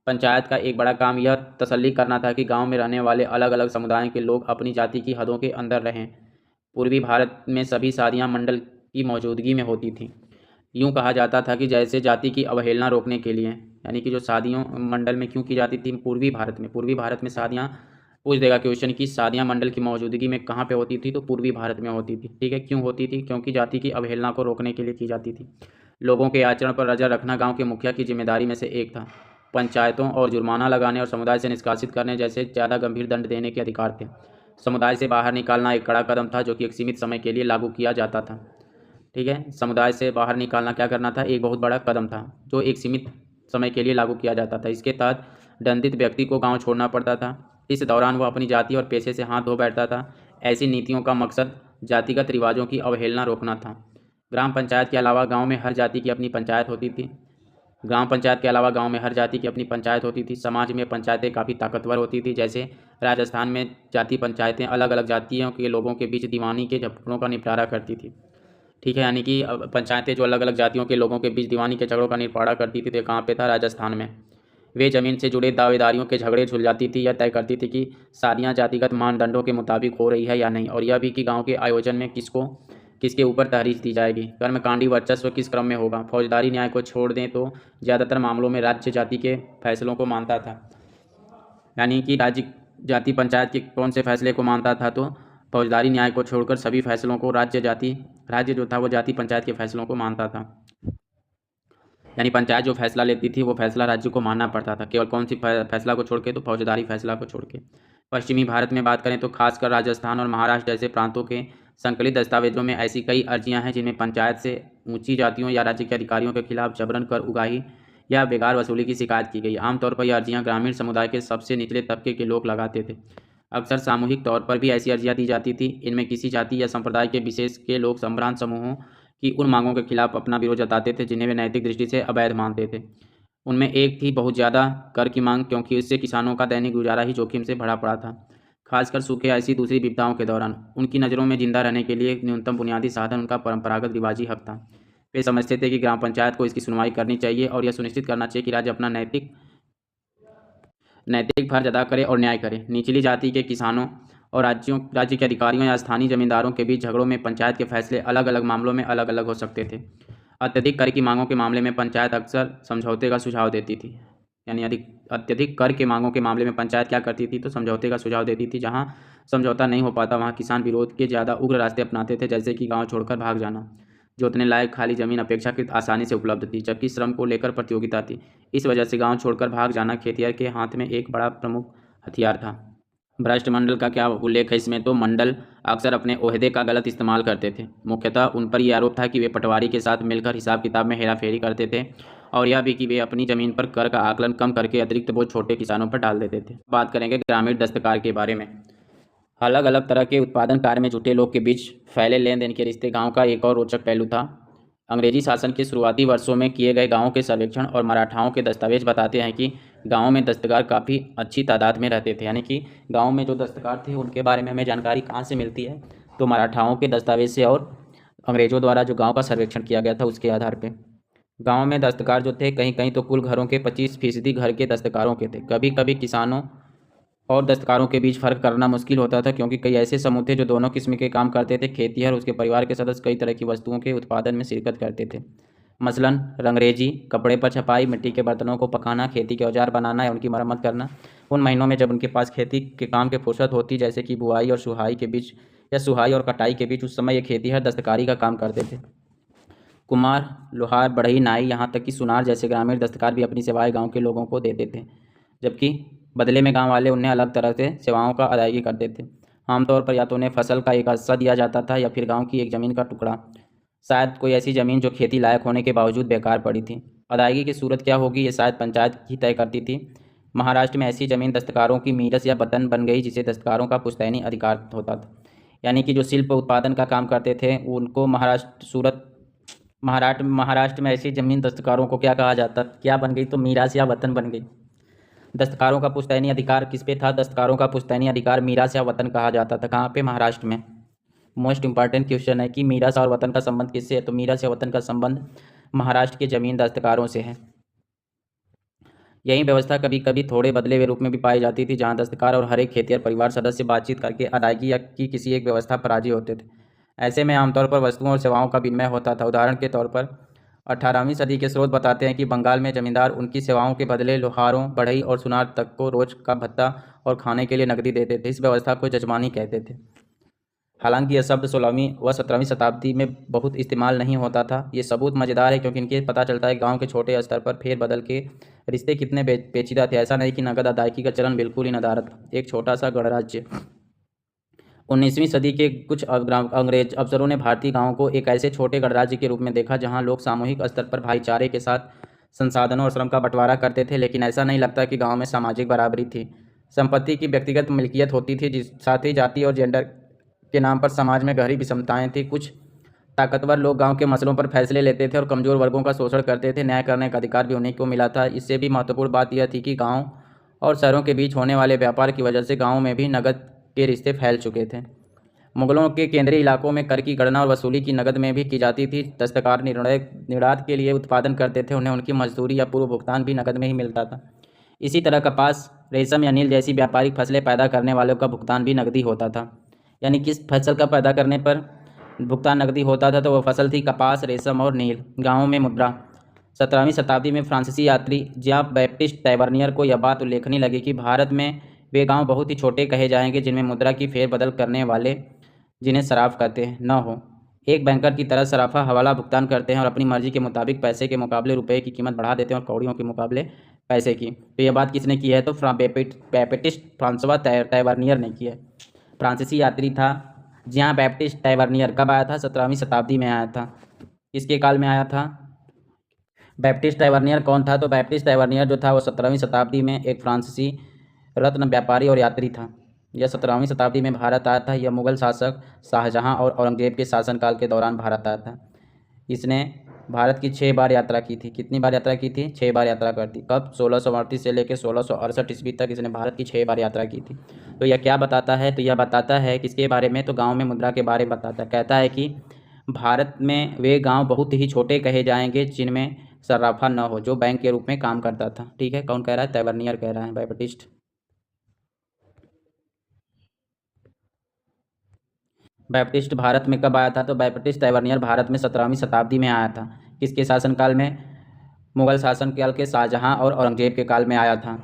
पंचायत का एक बड़ा काम यह तसल्ली करना था कि गांव में रहने वाले अलग अलग समुदायों के लोग अपनी जाति की हदों के अंदर रहें। पूर्वी भारत में सभी शादियां मंडल की मौजूदगी में होती थीं। यूँ कहा जाता था कि जैसे जाति की अवहेलना रोकने के लिए, यानी कि जो शादियों मंडल में क्यों की जाती थी पूर्वी भारत में शादियाँ पूछ देगा क्वेश्चन कि शादियाँ मंडल की मौजूदगी में कहाँ पे होती थी, तो पूर्वी भारत में होती थी। ठीक है, क्यों होती थी? क्योंकि जाति की अवहेलना को रोकने के लिए की जाती थी। लोगों के आचरण पर नजर रखना गांव के मुखिया की जिम्मेदारी में से एक था। पंचायतों और जुर्माना लगाने और समुदाय से निष्कासित करने जैसे ज़्यादा गंभीर दंड देने के अधिकार थे। समुदाय से बाहर निकालना एक कड़ा कदम था जो कि एक सीमित समय के लिए लागू किया जाता था। ठीक है, समुदाय से बाहर निकालना क्या करना था? एक बहुत बड़ा कदम था जो एक सीमित समय के लिए लागू किया जाता था। इसके तहत दंडित व्यक्ति को गांव छोड़ना पड़ता था। इस दौरान वह अपनी जाति और पेशे से हाथ धो बैठता था। ऐसी नीतियों का मकसद जातिगत रिवाजों की अवहेलना रोकना था। ग्राम पंचायत के अलावा गांव में हर जाति की अपनी पंचायत होती थी। ग्राम पंचायत के अलावा गांव में हर जाति की अपनी पंचायत होती थी। समाज में पंचायतें काफ़ी ताकतवर होती थी। जैसे राजस्थान में जाति पंचायतें अलग अलग जातियों के लोगों के बीच दीवानी के झगड़ों का निपटारा करती थी। ठीक है, यानी कि पंचायतें जो अलग अलग जातियों के लोगों के बीच दीवानी के झगड़ों का निपटारा करती थी, तो कहाँ पे था? राजस्थान में। वे ज़मीन से जुड़े दावेदारियों के झगड़े सुलझाती थी या तय करती थी कि शादियाँ जातिगत मानदंडों के मुताबिक हो रही है या नहीं, और यह भी कि गांव के आयोजन में किसके ऊपर तहरीर दी जाएगी, कर्मकांडी वर्चस्व किस क्रम में होगा। फौजदारी न्याय को छोड़ दें तो ज़्यादातर मामलों में राज्य जाति के फैसलों को मानता था। यानी कि राज्य जाति पंचायत के कौन से फैसले को मानता था? तो फौजदारी न्याय को छोड़कर सभी फैसलों को राज्य जो था वो जाति पंचायत के फैसलों को मानता था। यानी पंचायत जो फैसला लेती थी वो फैसला राज्य को मानना पड़ता था। केवल कौन सी फैसला को छोड़ के? तो फौजदारी फैसला को छोड़ के। पश्चिमी भारत में बात करें तो खासकर राजस्थान और महाराष्ट्र जैसे प्रांतों के संकलित दस्तावेजों में ऐसी कई अर्जियां हैं जिनमें पंचायत से ऊंची जातियों या राज्य के अधिकारियों के खिलाफ जबरन कर उगाही या बेकार वसूली की शिकायत की गई। आमतौर पर यह अर्जियां ग्रामीण समुदाय के सबसे निचले तबके के लोग लगाते थे। अक्सर सामूहिक तौर पर भी ऐसी अर्जियां दी जाती थी। इनमें किसी जाति या संप्रदाय के विशेष के लोग संभ्रांत समूहों की उन मांगों के खिलाफ अपना विरोध जताते थे जिन्हें वे नैतिक दृष्टि से अवैध मानते थे। उनमें एक थी बहुत ज़्यादा कर की मांग, क्योंकि इससे किसानों का दैनिक गुजारा ही जोखिम से भरा पड़ा था। खासकर सूखे ऐसी दूसरी विपदाओं के दौरान उनकी नज़रों में जिंदा रहने के लिए एक न्यूनतम बुनियादी साधन उनका परंपरागत रिवाजी हक था। वे समझते थे कि ग्राम पंचायत को इसकी सुनवाई करनी चाहिए और यह सुनिश्चित करना चाहिए कि राज्य अपना नैतिक फर्ज अदा करे और न्याय करे। निचली जाति के किसानों और राज्य के अधिकारियों या स्थानीय जमींदारों के बीच झगड़ों में पंचायत के फैसले अलग अलग मामलों में अलग अलग हो सकते थे। अत्यधिक कर की मांगों के मामले में पंचायत अक्सर समझौते का सुझाव देती थी। यानी अत्यधिक कर के मांगों के मामले में पंचायत क्या करती थी? तो समझौते का सुझाव देती थी। जहां समझौता नहीं हो पाता वहां किसान विरोध के ज़्यादा उग्र रास्ते अपनाते थे, जैसे कि गांव छोड़कर भाग जाना। जोतने लायक खाली जमीन अपेक्षाकृत आसानी से उपलब्ध थी, जबकि श्रम को लेकर प्रतियोगिता थी। इस वजह से गांव छोड़कर भाग जाना खेतिहर के हाथ में एक बड़ा प्रमुख हथियार था। भ्रष्ट मंडल का क्या उल्लेख है इसमें? तो मंडल अक्सर अपने ओहदे का गलत इस्तेमाल करते थे। मुख्यतः उन पर यह आरोप था कि वे पटवारी के साथ मिलकर हिसाब किताब में हेराफेरी करते थे, और यह भी कि वे अपनी ज़मीन पर कर का आकलन कम करके अतिरिक्त बोझ छोटे किसानों पर डाल देते थे। बात करेंगे ग्रामीण दस्तकार के बारे में। अलग अलग तरह के उत्पादन कार्य में जुटे लोग के बीच फैले लेन देन के रिश्ते गाँव का एक और रोचक पहलू था। अंग्रेजी शासन के शुरुआती वर्षों में किए गए गाँव के सर्वेक्षण और मराठाओं के दस्तावेज बताते हैं कि गाँव में दस्तकार काफ़ी अच्छी तादाद में रहते थे। यानी कि गाँव में जो दस्तकार थे उनके बारे में हमें जानकारी कहाँ से मिलती है? तो मराठाओं के दस्तावेज से और अंग्रेज़ों द्वारा जो गाँव का सर्वेक्षण किया गया था उसके आधार पर। गाँव में दस्तकार जो थे कहीं कहीं तो कुल घरों के 25% घर के दस्तकारों के थे। कभी कभी किसानों और दस्तकारों के बीच फ़र्क करना मुश्किल होता था, क्योंकि कई ऐसे समूह थे जो दोनों किस्म के काम करते थे। खेतीहर उसके परिवार के सदस्य कई तरह की वस्तुओं के उत्पादन में शिरकत करते थे। मसलन रंगरेजी, कपड़े पर छपाई, मिट्टी के बर्तनों को पकाना, खेती के औजार बनाना या उनकी मरम्मत करना। उन महीनों में जब उनके पास खेती के काम के फुर्सत होती, जैसे कि बुआई और सुहाई के बीच या सुहाई और कटाई के बीच, उस समय ये खेतीहर दस्तकारी का काम करते थे। कुम्हार, लोहार, बढ़ई, नाई, यहाँ तक कि सुनार जैसे ग्रामीण दस्तकार भी अपनी सेवाएं गाँव के लोगों को देते थे, जबकि बदले में गांव वाले उन्हें अलग तरह से सेवाओं का अदायगी करते थे। आमतौर पर या तो उन्हें फसल का एक हिस्सा दिया जाता था या फिर गांव की एक ज़मीन का टुकड़ा, शायद कोई ऐसी ज़मीन जो खेती लायक होने के बावजूद बेकार पड़ी थी। अदायगी की सूरत क्या होगी ये शायद पंचायत ही तय करती थी। महाराष्ट्र में ऐसी ज़मीन दस्तकारों की मीरस या वतन बन गई जिसे दस्तकारों का पुश्तैनी अधिकार होता था। यानी कि जो शिल्प उत्पादन का काम करते थे उनको महाराष्ट्र में ऐसी जमीन दस्तकारों को क्या कहा जाता, क्या बन गई, तो मीरास या वतन बन गई। दस्तकारों का पुश्तैनी अधिकार किस पे था, दस्तकारों का पुश्तैनी अधिकार मीरास या वतन कहा जाता था। कहाँ पे, महाराष्ट्र में। मोस्ट इंपॉर्टेंट क्वेश्चन है कि मीरास और वतन का संबंध किससे है, तो मीरास या वतन का संबंध महाराष्ट्र के जमीन दस्तकारों से है। यही व्यवस्था कभी कभी थोड़े बदले हुए रूप में भी पाई जाती थी, जहां दस्तकार और हर एक खेतिहर परिवार सदस्य बातचीत करके अदायगी या की किसी एक व्यवस्था पर राजी होते थे। ऐसे में आमतौर पर वस्तुओं और सेवाओं का विनिमय होता था। उदाहरण के तौर पर 18वीं सदी के स्रोत बताते हैं कि बंगाल में जमींदार उनकी सेवाओं के बदले लोहारों, बढ़ई और सुनार तक को रोज का भत्ता और खाने के लिए नकदी देते थे। इस व्यवस्था को जजमानी कहते थे। हालांकि यह शब्द 16वीं व 17वीं शताब्दी में बहुत इस्तेमाल नहीं होता था। ये सबूत मज़ेदार है क्योंकि इनके पता चलता है कि गांव के छोटे स्तर पर फेर बदल के रिश्ते कितने पेचीदा थे। ऐसा नहीं कि नगद अदायगी का चलन बिल्कुल ही नदारद था। एक छोटा सा गणराज्य। 19वीं सदी के कुछ अंग्रेज अफसरों ने भारतीय गांवों को एक ऐसे छोटे गणराज्य के रूप में देखा जहां लोग सामूहिक स्तर पर भाईचारे के साथ संसाधनों और श्रम का बंटवारा करते थे। लेकिन ऐसा नहीं लगता कि गांव में सामाजिक बराबरी थी। संपत्ति की व्यक्तिगत मिल्कियत होती थी, जिस साथ ही जाति और जेंडर के नाम पर समाज में गहरी विषमताएं थी। कुछ ताकतवर लोग गांव के मसलों पर फैसले लेते थे और कमज़ोर वर्गों का शोषण करते थे। न्याय करने का अधिकार भी उन्हीं को मिला था। इससे भी महत्वपूर्ण बात यह थी कि गांव और शहरों के बीच होने वाले व्यापार की वजह से गाँव में भी नकद के रिश्ते फैल चुके थे। मुगलों के केंद्रीय इलाकों में कर की गणना और वसूली की नकद में भी की जाती थी। दस्तकार निर्यात के लिए उत्पादन करते थे, उन्हें उनकी मजदूरी या पूर्व भुगतान भी नकद में ही मिलता था। इसी तरह कपास, रेशम या नील जैसी व्यापारिक फसलें पैदा करने वालों का भुगतान भी नकदी होता था। यानी किस फसल का पैदा करने पर भुगतान नकदी होता था, तो वह फसल थी कपास, रेशम और नील। गाँवों में मुद्रा। 17वीं शताब्दी में फ्रांसीसी यात्री जॉन बैप्टिस्ट टैवर्नियर को यह बात उल्लेखनीय लगी कि भारत में वे गांव बहुत ही छोटे कहे जाएंगे जिनमें मुद्रा की फेरबदल करने वाले, जिन्हें सराफ कहते हैं, न हो। एक बैंकर की तरह सराफा हवाला भुगतान करते हैं और अपनी मर्जी के मुताबिक पैसे के मुकाबले रुपए की कीमत बढ़ा देते हैं और कौड़ियों के मुकाबले पैसे की। तो यह बात किसने की है, तो बैप्टिस्ट फ्रांसवा टैवर्नियर ने की है। फ्रांसीसी यात्री था जॉन बैप्टिस्ट टैवर्नियर। कब आया था, 17वीं शताब्दी में आया था। किसके काल में आया था। बैप्टिस्ट टैवर्नियर कौन था, तो बैप्टिस्ट टैवर्नियर जो था वो 17वीं शताब्दी में एक फ्रांसीसी रत्न व्यापारी और यात्री था। यह 17वीं शताब्दी में भारत आया था। यह मुगल शासक शाहजहां और औरंगजेब के शासनकाल के दौरान भारत आया था। इसने भारत की 6 बार यात्रा की थी। कितनी बार यात्रा की थी, 6 बार यात्रा करती। कब, 1638 से लेकर 1668 ईस्वी तक इसने भारत की 6 बार यात्रा की थी। तो यह क्या बताता है, तो यह बताता है किसके बारे में, तो गाँव में मुद्रा के बारे में बताता है। कहता है कि भारत में वे गाँव बहुत ही छोटे कहे जाएंगे जिनमें सर्राफा न हो, जो बैंक के रूप में काम करता था। ठीक है, कौन कह रहा है, टैवर्नियर कह रहा है, बैप्टिस्ट। बैप्टिस्ट भारत में कब आया था, तो बैप्टिस्ट टैवर्नियर भारत में 17वीं शताब्दी में आया था। किसके शासनकाल में, मुगल शासनकाल के शाहजहां और औरंगजेब के काल में आया था।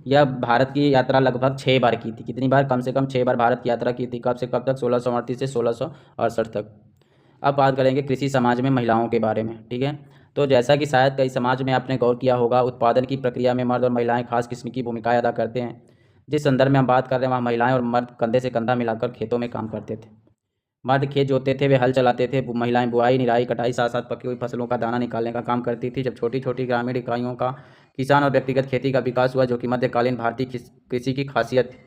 यह भारत की यात्रा लगभग 6 बार की थी। कितनी बार, कम से कम 6 बार भारत की यात्रा की थी। कब से कब तक, 1638 से 1668 तक। अब बात करेंगे कृषि समाज में महिलाओं के बारे में। ठीक है, तो जैसा कि शायद कई समाज में आपने गौर किया होगा, उत्पादन की प्रक्रिया में मर्द और महिलाएं खास किस्म की भूमिकाएं अदा करते हैं। जिस संदर्भ में हम बात कर रहे हैं वहाँ महिलाएं और मर्द कंधे से कंधा मिलाकर खेतों में काम करते थे। मर्द खेत जोतते थे, वे हल चलाते थे। महिलाएं बुआई, निराई, कटाई, साथ साथ पकी हुई फसलों का दाना निकालने का काम करती थी। जब छोटी छोटी ग्रामीण इकाइयों का किसान और व्यक्तिगत खेती का विकास हुआ, जो कि मध्यकालीन भारतीय कृषि की खासियत थी,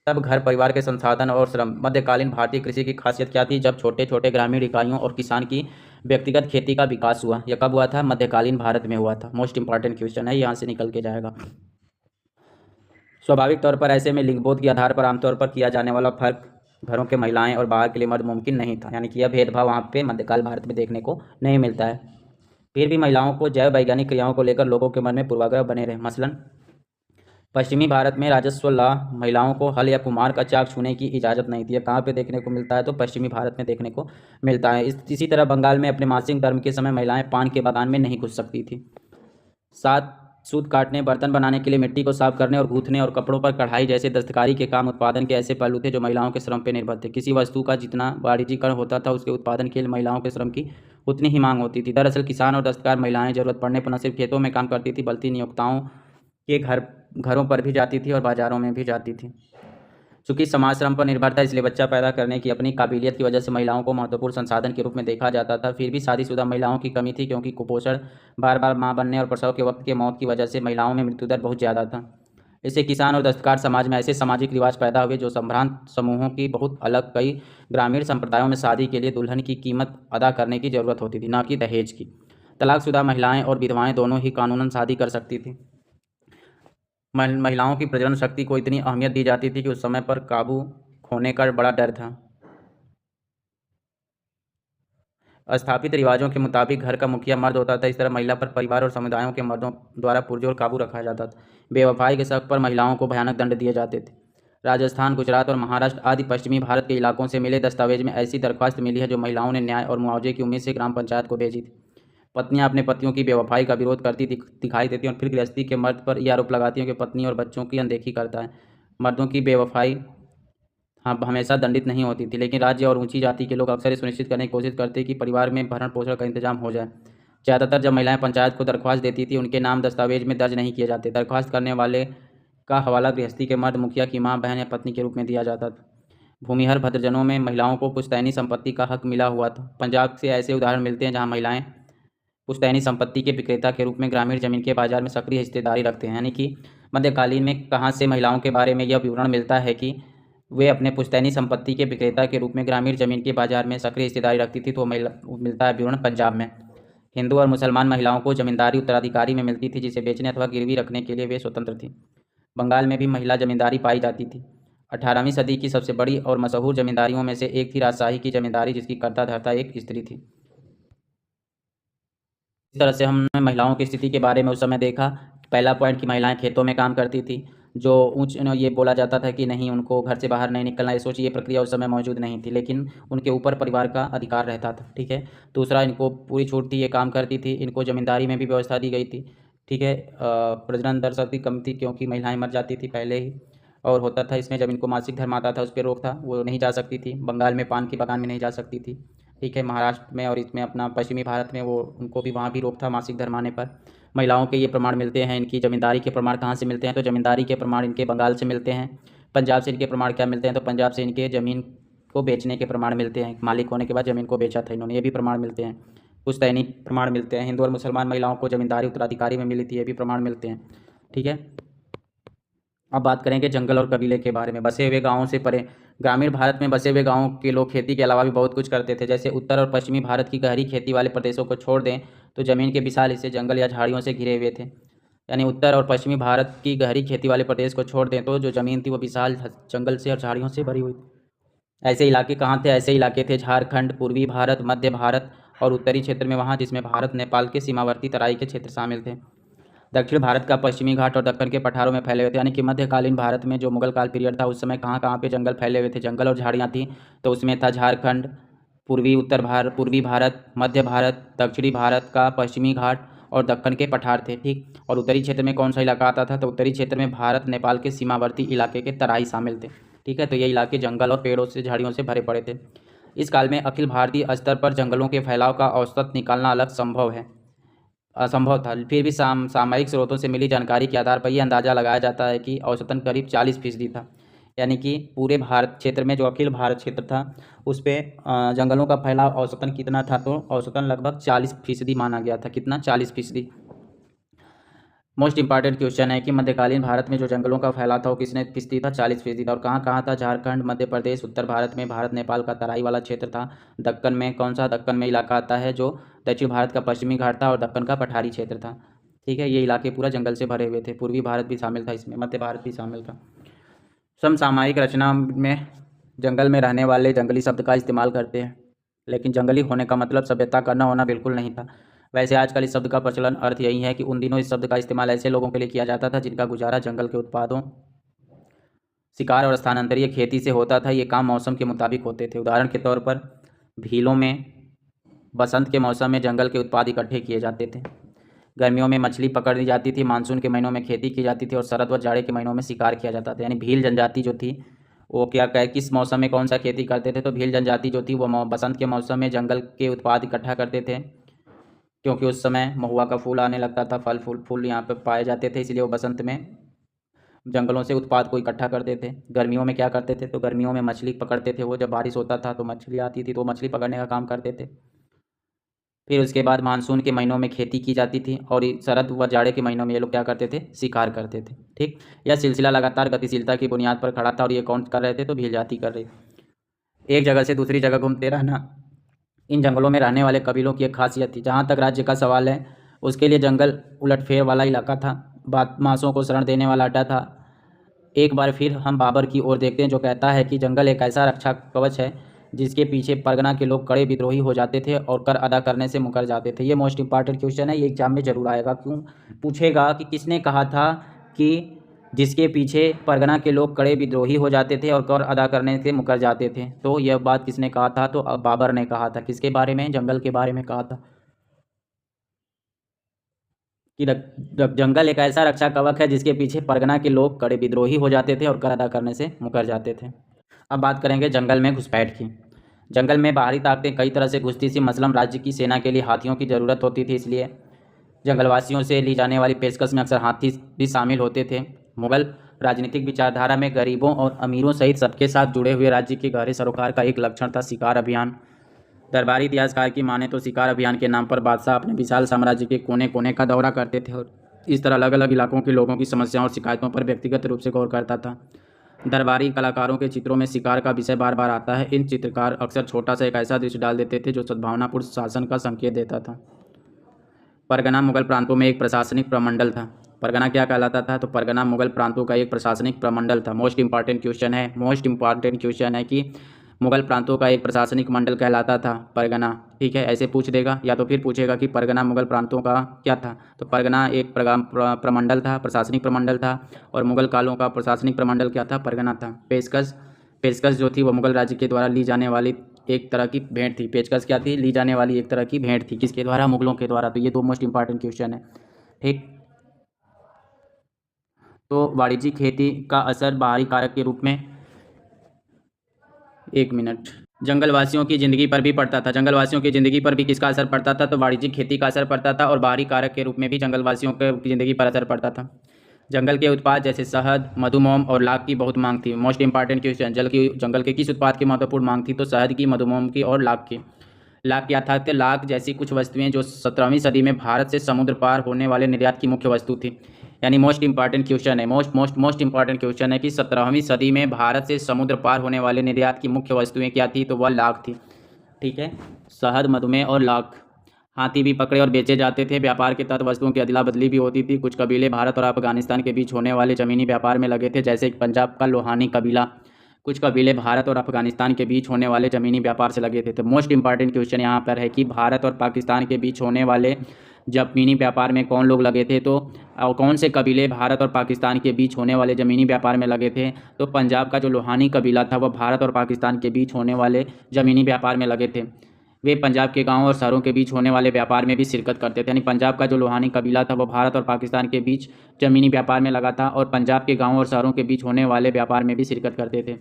तब घर परिवार के संसाधन और श्रम। मध्यकालीन भारतीय कृषि की खासियत क्या थी, जब छोटे छोटे ग्रामीण इकाइयों और किसान की व्यक्तिगत खेती का विकास हुआ। यह कब हुआ था, मध्यकालीन भारत में हुआ था। मोस्ट इंपॉर्टेंट क्वेश्चन है, यहाँ से निकल के जाएगा। स्वाभाविक तौर पर ऐसे में लिंगबोध के आधार पर आमतौर पर किया जाने वाला फर्क घरों के महिलाएं और बाहर के लिए मर्द मुमकिन नहीं था। यानी कि यह भेदभाव वहाँ पे मध्यकाल भारत में देखने को नहीं मिलता है। फिर भी महिलाओं को जैव वैज्ञानिक क्रियाओं को लेकर लोगों के मन में पूर्वाग्रह बने रहे। मसलन पश्चिमी भारत में राजस्व लॉ महिलाओं को हल या कुम्हार का चाक छूने की इजाज़त नहीं थी। यह कहाँ पे देखने को मिलता है, तो पश्चिमी भारत में देखने को मिलता है। इसी तरह बंगाल में अपने मासिक धर्म के समय महिलाएं पान के बागान में नहीं घुस सकती थी। साथ सूत काटने, बर्तन बनाने के लिए मिट्टी को साफ करने और गूंथने और कपड़ों पर कढ़ाई जैसे दस्तकारी के काम उत्पादन के ऐसे पहलू थे जो महिलाओं के श्रम पर निर्भर थे। किसी वस्तु का जितना वाणिज्यीकरण होता था, उसके उत्पादन के लिए महिलाओं के श्रम की उतनी ही मांग होती थी। दरअसल किसान और दस्तकार महिलाएं जरूरत पड़ने पर न सिर्फ खेतों में काम करती थी, बल्कि नियोक्ताओं के घरों पर भी जाती थी और बाजारों में भी जाती थी। चूँकि समाज श्रम पर निर्भर था, इसलिए बच्चा पैदा करने की अपनी काबिलियत की वजह से महिलाओं को महत्वपूर्ण संसाधन के रूप में देखा जाता था। फिर भी शादीशुदा महिलाओं की कमी थी, क्योंकि कुपोषण, बार बार मां बनने और प्रसव के वक्त के मौत की वजह से महिलाओं में मृत्यु दर बहुत ज़्यादा था। इससे किसान और दस्तकार समाज में ऐसे सामाजिक रिवाज पैदा हुए जो संभ्रांत समूहों की बहुत अलग। कई ग्रामीण संप्रदायों में शादी के लिए दुल्हन की कीमत अदा करने की ज़रूरत होती थी, न कि दहेज की। तलाकशुदा महिलाएं और विधवाएं दोनों ही कानूनन शादी कर सकती थीं। महिलाओं की प्रजनन शक्ति को इतनी अहमियत दी जाती थी कि उस समय पर काबू खोने का बड़ा डर था। स्थापित रिवाजों के मुताबिक घर का मुखिया मर्द होता था। इस तरह महिला पर परिवार और समुदायों के मर्दों द्वारा पुरजोर काबू रखा जाता था। बेवफाई के शक पर महिलाओं को भयानक दंड दिए जाते थे। राजस्थान, गुजरात और महाराष्ट्र आदि पश्चिमी भारत के इलाकों से मिले दस्तावेज में ऐसी दरख्वास्त मिली है जो महिलाओं ने न्याय और मुआवजे की उम्मीद से ग्राम पंचायत को भेजी थी। पत्नियां अपने पतियों की बेवफाई का विरोध करती दिखाई देती हैं और फिर गृहस्थी के मर्द पर यह आरोप लगाती हैं कि पत्नी और बच्चों की अनदेखी करता है। मर्दों की बेवफाई हाँ हमेशा दंडित नहीं होती थी, लेकिन राज्य और ऊंची जाति के लोग अक्सर ये सुनिश्चित करने की कोशिश करते कि परिवार में भरण पोषण का इंतजाम हो जाए। ज़्यादातर जब महिलाएं पंचायत को दरख्वास्त देती थी, उनके नाम दस्तावेज में दर्ज नहीं किए जाते। दरख्वास्त करने वाले का हवाला गृहस्थी के मर्द, मुखिया की माँ, बहन या पत्नी के रूप में दिया जाता था। भूमिहर भद्रजनों में महिलाओं को पुश्तैनी संपत्ति का हक मिला हुआ था। पंजाब से ऐसे उदाहरण मिलते हैं जहाँ महिलाएं पुश्तैनी संपत्ति के विक्रेता के रूप में ग्रामीण जमीन के बाजार में सक्रिय हिस्सेदारी रखते हैं। यानी कि मध्यकालीन में कहाँ से महिलाओं के बारे में यह विवरण मिलता है कि वे अपने पुश्तैनी संपत्ति के विक्रेता के रूप में ग्रामीण जमीन के बाजार में सक्रिय हिस्सेदारी रखती थी, तो मिलता है विवरण पंजाब में। हिंदू और मुसलमान महिलाओं को जमींदारी उत्तराधिकारी में मिलती थी, जिसे बेचने अथवा गिरवी रखने के लिए वे स्वतंत्र थी। बंगाल में भी महिला जमींदारी पाई जाती थी। 18वीं सदी की सबसे बड़ी और मशहूर जमींदारियों में से एक थी राजशाही की जमींदारी, जिसकी कर्ता धर्ता एक स्त्री थी। इस तरह से हमने महिलाओं की स्थिति के बारे में उस समय देखा। पहला पॉइंट कि महिलाएं खेतों में काम करती थी, जो ये बोला जाता था कि नहीं, उनको घर से बाहर नहीं निकलना। ये सोचिए, ये प्रक्रिया उस समय मौजूद नहीं थी, लेकिन उनके ऊपर परिवार का अधिकार रहता था। ठीक है। दूसरा, इनको पूरी छूट थी, ये काम करती थी। इनको जमींदारी में भी व्यवस्था दी गई थी। ठीक है। प्रजनन दर सबकी कम थी, क्योंकि महिलाएं मर जाती थी पहले ही। और होता था इसमें, जब इनको मासिक धर्म आता था उस पर रोक था, वो नहीं जा सकती थी। बंगाल में पान की बागान में नहीं जा सकती थी। ठीक है। महाराष्ट्र में और इसमें अपना पश्चिमी भारत में वो उनको भी वहाँ भी रोक था मासिक धर्म आने पर। महिलाओं के ये प्रमाण मिलते हैं। इनकी जमींदारी के प्रमाण कहाँ से मिलते हैं? तो जमींदारी के प्रमाण इनके बंगाल से मिलते हैं। पंजाब से इनके प्रमाण क्या मिलते हैं? तो पंजाब से इनके ज़मीन को बेचने के प्रमाण मिलते हैं। मालिक होने के बाद ज़मीन को बेचा था इन्होंने, ये भी प्रमाण मिलते हैं। पुश्तैनी प्रमाण मिलते हैं। हिंदू और मुसलमान महिलाओं को जमींदारी उत्तराधिकारी में मिली थी, ये भी प्रमाण मिलते हैं। ठीक है। अब बात करेंगे जंगल और कबीले के बारे में। बसे हुए गाँवों से परे, ग्रामीण भारत में बसे हुए गाँवों के लोग खेती के अलावा भी बहुत कुछ करते थे। जैसे उत्तर और पश्चिमी भारत की गहरी खेती वाले प्रदेशों को छोड़ दें तो ज़मीन के विशाल हिस्से जंगल या झाड़ियों से घिरे हुए थे। यानी उत्तर और पश्चिमी भारत की गहरी खेती वाले प्रदेश को छोड़ दें तो जो ज़मीन थी वो विशाल जंगल से और झाड़ियों से भरी हुई थी। ऐसे इलाके कहाँ थे? ऐसे इलाके थे झारखंड, पूर्वी भारत, मध्य भारत और उत्तरी क्षेत्र में वहाँ, जिसमें भारत नेपाल के सीमावर्ती तराई के क्षेत्र शामिल थे। दक्षिण भारत का पश्चिमी घाट और दक्कन के पठारों में फैले हुए थे। यानी कि मध्यकालीन भारत में जो मुगल काल पीरियड था, उस समय कहाँ कहाँ पे जंगल फैले हुए थे, जंगल और झाड़ियाँ थी। तो उसमें था झारखंड, पूर्वी भारत, मध्य भारत, दक्षिणी भारत का पश्चिमी घाट और दक्कन के पठार थे। ठीक। और उत्तरी क्षेत्र में कौन सा इलाका आता था? तो उत्तरी क्षेत्र में भारत नेपाल के सीमावर्ती इलाके के तराई शामिल थे। ठीक है। तो ये इलाके जंगल और पेड़ों से, झाड़ियों से भरे पड़े थे। इस काल में अखिल भारतीय स्तर पर जंगलों के फैलाव का औसत निकालना असंभव था। फिर भी सामयिक स्रोतों से मिली जानकारी के आधार पर यह अंदाज़ा लगाया जाता है कि औसतन करीब 40% था। यानी कि पूरे भारत क्षेत्र में, जो अखिल भारत क्षेत्र था, उस पर जंगलों का फैलाव औसतन कितना था? तो औसतन लगभग 40% माना गया था। कितना? 40%। मोस्ट इंपॉर्टेंट क्वेश्चन है कि मध्यकालीन भारत में जो जंगलों का फैलाव था वो किसने फीसदी था? 40% था। और कहाँ कहाँ था? झारखंड, मध्य प्रदेश, उत्तर भारत में भारत नेपाल का तराई वाला क्षेत्र था। दक्कन में कौन सा? दक्कन में इलाका आता है जो दक्षिण भारत का पश्चिमी घाट था और दक्कन का पठारी क्षेत्र था। ठीक है। ये इलाके पूरा जंगल से भरे हुए थे। पूर्वी भारत भी शामिल था इसमें, मध्य भारत भी शामिल था। समसामयिक रचना में जंगल में रहने वाले जंगली शब्द का इस्तेमाल करते हैं, लेकिन जंगली होने का मतलब सभ्यता का न होना बिल्कुल नहीं था। वैसे आजकल इस शब्द का प्रचलन अर्थ यही है कि उन दिनों इस शब्द का इस्तेमाल ऐसे लोगों के लिए किया जाता था जिनका गुजारा जंगल के उत्पादों, शिकार और स्थानांतरीय खेती से होता था। ये काम मौसम के मुताबिक होते थे। उदाहरण के तौर पर भीलों में बसंत के मौसम में जंगल के उत्पाद इकट्ठे किए जाते थे। गर्मियों में मछली पकड़ ली जाती थी, मानसून के महीनों में खेती की जाती थी और शरद व जाड़े के महीनों में शिकार किया जाता था। यानी भील जनजाति जो थी वो क्या कहे, किस मौसम में कौन सा खेती करते थे? तो भील जनजाति जो थी वो बसंत के मौसम में जंगल के उत्पाद इकट्ठा करते थे, क्योंकि उस समय महुआ का फूल आने लगता था, फूल यहाँ पे पाए जाते थे, इसलिए वो बसंत में जंगलों से उत्पाद को इकट्ठा करते थे। गर्मियों में क्या करते थे? तो गर्मियों में मछली पकड़ते थे। वो जब बारिश होता था तो मछली आती थी तो मछली पकड़ने का काम करते थे। फिर उसके बाद मानसून के महीनों में खेती की जाती थी और शरद व जाड़े के महीनों में ये लोग क्या करते थे, शिकार करते थे। ठीक, यह सिलसिला लगातार गतिशीलता की बुनियाद पर खड़ा था और ये कौन कर रहे थे, तो भील जाति कर रही। एक जगह से दूसरी जगह घूमते रहना इन जंगलों में रहने वाले कबीलों की एक खासियत थी। जहाँ तक राज्य का सवाल है, उसके लिए जंगल उलटफेर वाला इलाका था, बदमाशों को शरण देने वाला अड्डा था। एक बार फिर हम बाबर की ओर देखते हैं, जो कहता है कि जंगल एक ऐसा रक्षा कवच है जिसके पीछे परगना के लोग कड़े विद्रोही हो जाते थे और कर अदा करने से मुकर जाते थे। ये मोस्ट इंपॉर्टेंट क्वेश्चन है, ये एग्जाम में जरूर आएगा। क्यों पूछेगा कि किसने कहा था कि जिसके पीछे परगना के लोग कड़े विद्रोही हो जाते थे और कर अदा करने से मुकर जाते थे, तो यह बात किसने कहा था, तो बाबर ने कहा था। किसके बारे में, जंगल के बारे में कहा था कि जंगल एक ऐसा रक्षा कवच है जिसके पीछे परगना के लोग कड़े विद्रोही हो जाते थे और कर अदा करने से मुकर जाते थे। अब बात करेंगे जंगल में घुसपैठ की। जंगल में बाहरी ताकतें कई तरह से घुसती थी। मसलन राज्य की सेना के लिए हाथियों की ज़रूरत होती थी, इसलिए जंगलवासियों से ली जाने वाली पेशकश में अक्सर हाथी भी शामिल होते थे। मुगल राजनीतिक विचारधारा में गरीबों और अमीरों सहित सबके साथ जुड़े हुए राज्य के गहरे सरोकार का एक लक्षण था शिकार अभियान। दरबारी इतिहासकार की माने तो शिकार अभियान के नाम पर बादशाह अपने विशाल साम्राज्य के कोने कोने का दौरा करते थे और इस तरह अलग अलग इलाकों के लोगों की समस्याओं और शिकायतों पर व्यक्तिगत रूप से गौर करता था। दरबारी कलाकारों के चित्रों में शिकार का विषय बार बार आता है। इन चित्रकार अक्सर छोटा सा एक ऐसा दृश्य डाल देते थे जो सद्भावनापूर्ण शासन का संकेत देता था। परगना मुगल प्रांतों में एक प्रशासनिक प्रमंडल था। परगना क्या कहलाता था, तो परगना मुगल प्रांतों का एक प्रशासनिक प्रमंडल था। मोस्ट इंपॉर्टेंट क्वेश्चन है कि मुगल प्रांतों का एक प्रशासनिक मंडल कहलाता था परगना। ठीक है, ऐसे पूछ देगा, या तो फिर पूछेगा कि परगना मुगल प्रांतों का क्या था, तो परगना एक प्रमंडल था, प्रशासनिक प्रमंडल था, और मुगल कालों का प्रशासनिक प्रमंडल क्या था, परगना था। पेशकश पेशकश जो थी वो मुगल राज्य के द्वारा ली जाने वाली एक तरह की भेंट थी। पेशकश क्या थी, ली जाने वाली एक तरह की भेंट थी, किसके द्वारा, मुगलों के द्वारा। तो ये दो मोस्ट इंपॉर्टेंट क्वेश्चन है। ठीक, तो वाणिज्यिक खेती का असर बाहरी कारक के रूप में, एक मिनट, जंगलवासियों की ज़िंदगी पर भी पड़ता था। जंगलवासियों की ज़िंदगी पर भी किसका असर पड़ता था, तो वाणिज्यिक खेती का असर पड़ता था, और बाहरी कारक के रूप में भी जंगलवासियों की ज़िंदगी पर असर पड़ता था। जंगल के उत्पाद जैसे शहद, मधुमोम और लाख की बहुत मांग थी। मोस्ट इंपॉर्टेंट क्वेश्चन, जंगल के किस उत्पाद की महत्वपूर्ण मांग थी, तो शहद की, मधुमोम की और लाख की। लाख क्या था, लाख जैसी कुछ वस्तुएं जो 17वीं सदी में भारत से समुद्र पार होने वाले निर्यात की मुख्य वस्तु थी। यानी मोस्ट इंपॉर्टेंट क्वेश्चन है, मोस्ट इंपॉर्टेंट क्वेश्चन है कि 17वीं सदी में भारत से समुद्र पार होने वाले निर्यात की मुख्य वस्तुएं क्या थी, तो वह लाख थी। ठीक है, शहद, मधुमेह और लाख। हाथी भी पकड़े और बेचे जाते थे। व्यापार के तहत वस्तुओं की अदला बदली भी होती थी। कुछ कबीले भारत और अफगानिस्तान के बीच होने वाले ज़मीनी व्यापार में लगे थे, जैसे पंजाब का लोहानी कबीला। कुछ कबीले भारत और अफगानिस्तान के बीच होने वाले ज़मीनी व्यापार से लगे थे। तो मोस्ट इंपॉर्टेंट क्वेश्चन यहाँ पर है कि भारत और पाकिस्तान के बीच होने वाले ज़मीनी व्यापार में कौन लोग लगे थे, तो कौन से कबीले भारत और पाकिस्तान के बीच होने वाले ज़मीनी व्यापार में लगे थे, तो पंजाब का जो लोहानी कबीला था वह भारत और पाकिस्तान के बीच होने वाले ज़मीनी व्यापार में लगे थे। वे पंजाब के गांवों और शहरों के बीच होने वाले व्यापार में भी शिरकत करते थे। यानी पंजाब का जो लोहानी कबीला था वो भारत और पाकिस्तान के बीच ज़मीनी व्यापार में लगा था और पंजाब के गांवों और शहरों के बीच होने वाले व्यापार में भी शिरकत करते थे।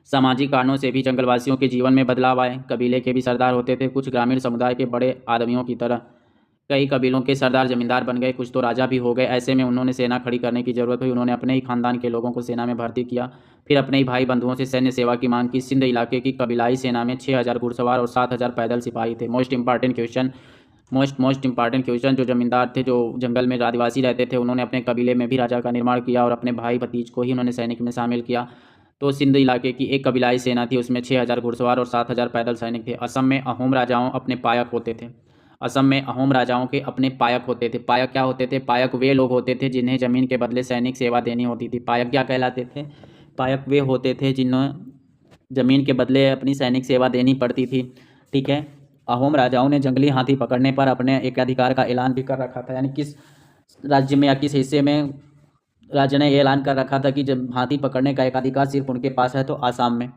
सामाजिक कारणों से भी जंगलवासियों के जीवन में बदलाव आए। कबीले के भी सरदार होते थे, कुछ ग्रामीण समुदाय के बड़े आदमियों की तरह। कई कबीलों के सरदार जमींदार बन गए, कुछ तो राजा भी हो गए। ऐसे में उन्होंने सेना खड़ी करने की ज़रूरत हुई। उन्होंने अपने ही खानदान के लोगों को सेना में भर्ती किया, फिर अपने ही भाई बंधुओं से सैन्य सेवा की मांग की। सिंध इलाके की कबीलाई सेना में 6000 घुड़सवार और 7000 पैदल सिपाही थे। मोस्ट इंपॉर्टेंट क्वेश्चन, जो जमींदार थे, जो जंगल में आदिवासी रहते थे, उन्होंने अपने कबीले में भी राजा का निर्माण किया और अपने भाई भतीज को ही उन्होंने सैनिक में शामिल किया। तो सिंध इलाके की एक कबीलाई सेना थी, उसमें 6000 घुड़सवार और 7000 पैदल सैनिक थे। असम में अहोम राजाओं अपने पायक होते थे। असम में अहोम राजाओं के अपने पायक होते थे। पायक क्या होते थे, पायक वे लोग होते थे जिन्हें ज़मीन के बदले सैनिक सेवा देनी होती थी। पायक क्या कहलाते थे, पायक वे होते थे जिन्हें ज़मीन के बदले अपनी सैनिक सेवा देनी पड़ती थी। ठीक है, अहोम राजाओं ने जंगली हाथी पकड़ने पर अपने एक अधिकार का ऐलान भी कर रखा था। यानी किस राज्य में या किस हिस्से में राज्य ने ये ऐलान कर रखा था कि जब हाथी पकड़ने का एक अधिकार सिर्फ उनके पास है, तो आसाम में।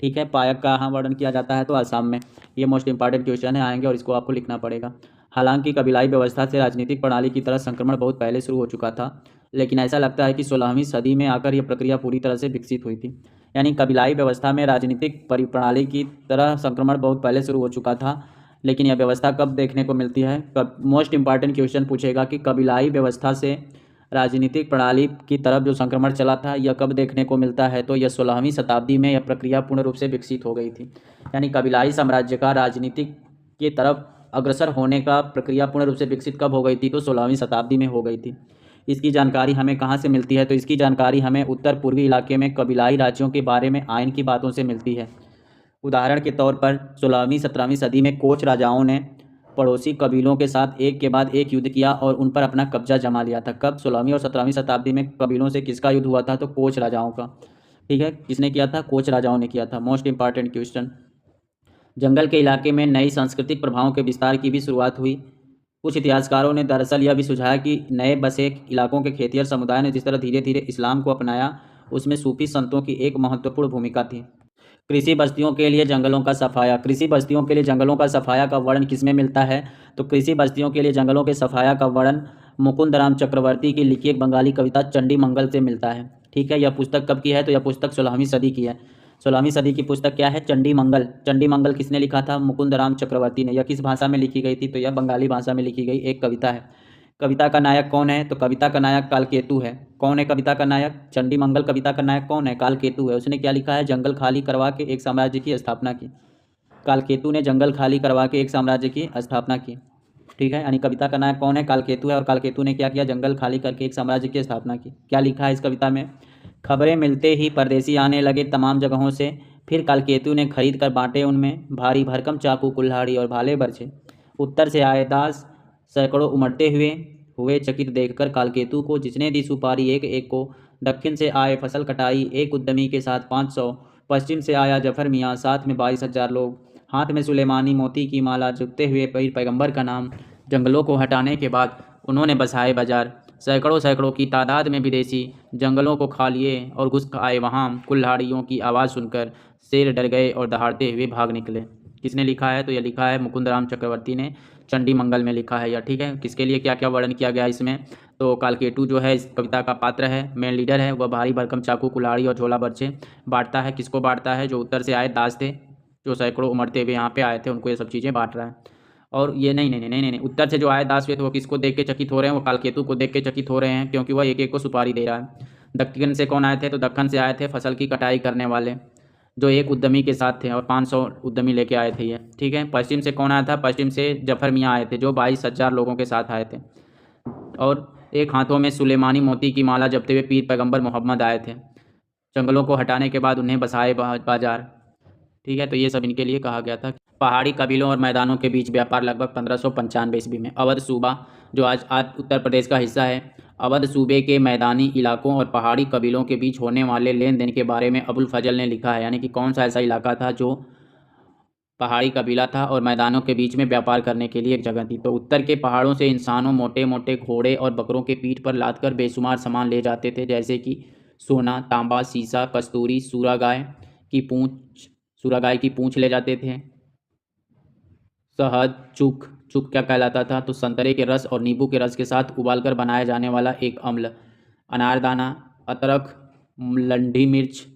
ठीक है, पायक का यहाँ वर्णन किया जाता है, तो आसाम में। ये मोस्ट इंपॉर्टेंट क्वेश्चन है, आएंगे और इसको आपको लिखना पड़ेगा। हालांकि कबीलाई व्यवस्था से राजनीतिक प्रणाली की तरह संक्रमण बहुत पहले शुरू हो चुका था, लेकिन ऐसा लगता है कि 16वीं सदी में आकर यह प्रक्रिया पूरी तरह से विकसित हुई थी। यानी कबीलाई व्यवस्था में राजनीतिक प्रणाली की तरह संक्रमण बहुत पहले शुरू हो चुका था, लेकिन यह व्यवस्था कब देखने को मिलती है। मोस्ट इंपॉर्टेंट क्वेश्चन पूछेगा कि कबीलाई व्यवस्था से राजनीतिक प्रणाली की तरफ जो संक्रमण चला था यह कब देखने को मिलता है, तो यह 16वीं शताब्दी में यह प्रक्रिया पूर्ण रूप से विकसित हो गई थी। यानी कबीलाई साम्राज्य का राजनीतिक की तरफ अग्रसर होने का प्रक्रिया पूर्ण रूप से विकसित कब हो गई थी? तो 16वीं शताब्दी में हो गई थी। इसकी जानकारी हमें कहाँ से मिलती है? तो इसकी जानकारी हमें उत्तर पूर्वी इलाके में कबीलाई राज्यों के बारे में आयन की बातों से मिलती है। उदाहरण के तौर पर 16वीं 17वीं सदी में कोच राजाओं ने पड़ोसी कबीलों के साथ एक के बाद एक युद्ध किया और उन पर अपना कब्जा जमा लिया था। कब? 16वीं और 17वीं शताब्दी में कबीलों से किसका युद्ध हुआ था? तो कोच राजाओं का। ठीक है, किसने किया था? कोच राजाओं ने किया था। Most important question. जंगल के इलाके में नई सांस्कृतिक प्रभावों के विस्तार की भी शुरुआत हुई। कुछ इतिहासकारों ने दरअसल यह भी सुझाया कि नए बसे इलाकों के खेतिहर समुदाय ने जिस तरह धीरे धीरे इस्लाम को अपनाया, उसमें सूफी संतों की एक महत्वपूर्ण भूमिका थी। कृषि बस्तियों के लिए जंगलों का सफाया। कृषि बस्तियों के लिए जंगलों का सफाया का वर्णन किसमें मिलता है? तो कृषि बस्तियों के लिए जंगलों के सफाया का वर्णन मुकुंदराम चक्रवर्ती की लिखी एक बंगाली कविता चंडी मंगल से मिलता है। ठीक है, यह पुस्तक कब की है? तो यह पुस्तक 16वीं सदी की है। 16वीं सदी की पुस्तक क्या है? चंडी मंगल। चंडी मंगल किसने लिखा था? मुकुंदराम चक्रवर्ती ने। यह किस भाषा में लिखी गई थी? तो यह बंगाली भाषा में लिखी गई एक कविता है। कविता का नायक कौन है? तो कविता का नायक कालकेतु है। कौन है कविता का नायक? चंडी मंगल कविता का नायक कौन है? कालकेतु है। उसने क्या लिखा है? जंगल खाली करवा के एक साम्राज्य की स्थापना की। कालकेतु ने जंगल खाली करवा के एक साम्राज्य की स्थापना की। ठीक है, यानी कविता का नायक कौन है? कालकेतु है। और कालकेतु ने क्या किया? जंगल खाली करके एक साम्राज्य की स्थापना की। क्या लिखा है इस कविता में? खबरें मिलते ही परदेसी आने लगे तमाम जगहों से, फिर कालकेतु ने खरीद कर बांटे उनमें भारी भरकम चाकू कुल्हाड़ी और भाले बर्छे। उत्तर से आए दास सैकड़ों उमड़ते हुए चकित देखकर कालकेतु को जिसने दी सुपारी एक एक को। दक्षिण से आए फसल कटाई एक उद्यमी के साथ 500। पश्चिम से आया जफर मियाँ साथ में 22,000 लोग। हाथ में सुलेमानी मोती की माला, झुकते हुए पैगंबर का नाम। जंगलों को हटाने के बाद उन्होंने बसाए बाजार। सैकड़ों सैकड़ों की तादाद में विदेशी जंगलों को खा लिए और घुस आए वहाँ। कुल्हाड़ियों की आवाज़ सुनकर शेर डर गए और दहाड़ते हुए भाग निकले। किसने लिखा है? तो यह लिखा है मुकुंदराम चक्रवर्ती ने। चंडी मंगल में लिखा है यह। ठीक है, किसके लिए क्या क्या वर्णन किया गया इसमें? तो कालकेतु जो है इस कविता का पात्र है, मेन लीडर है। वह भारी भरकम चाकू कुल्हाड़ी और झोला बर्छे बांटता है। किसको बांटता है? जो उत्तर से आए दास थे, जो सैकड़ों उमड़ते हुए यहाँ पे आए थे, उनको ये सब चीज़ें बांट रहा है। और ये नहीं, उत्तर से जो आए दास वे, तो वो किसको देख के चकित हो रहे हैं? वो कालकेतु को देख के चकित हो रहे हैं, क्योंकि वह एक एक को सुपारी दे रहा है। दक्षिण से कौन आए थे? तो दक्कन से आए थे फसल की कटाई करने वाले, जो एक उद्यमी के साथ थे, और 500 उद्यमी लेके आए थे ये। ठीक है, पश्चिम से कौन आया था? पश्चिम से जफर मियाँ आए थे, जो 22,000 लोगों के साथ आए थे। और एक हाथों में सुलेमानी मोती की माला जपते हुए पीर पैगंबर मोहम्मद आए थे। जंगलों को हटाने के बाद उन्हें बसाए बाजार। ठीक है, तो ये सब इनके लिए कहा गया था। पहाड़ी कबीलों और मैदानों के बीच व्यापार लगभग 1595 ईस्वी में अवध सूबा, जो आज उत्तर प्रदेश का हिस्सा है, अवध सूबे के मैदानी इलाकों और पहाड़ी कबीलों के बीच होने वाले लेन देन के बारे में अबुल फजल ने लिखा है। यानी कि कौन सा ऐसा इलाका था जो पहाड़ी कबीला था और मैदानों के बीच में व्यापार करने के लिए एक जगह थी। तो उत्तर के पहाड़ों से इंसानों मोटे मोटे घोड़े और बकरों के पीठ पर लाद कर बेशुमार सामान ले जाते थे, जैसे कि सोना, तांबा, सीसा, कस्तूरी, सूरा गाय की पूँछ ले जाते थे। शहद, चूक। चूक क्या कहलाता था? तो संतरे के रस और नींबू के रस के साथ उबालकर बनाया जाने वाला एक अम्ल। अनारदाना, अदरक, लंडी मिर्च,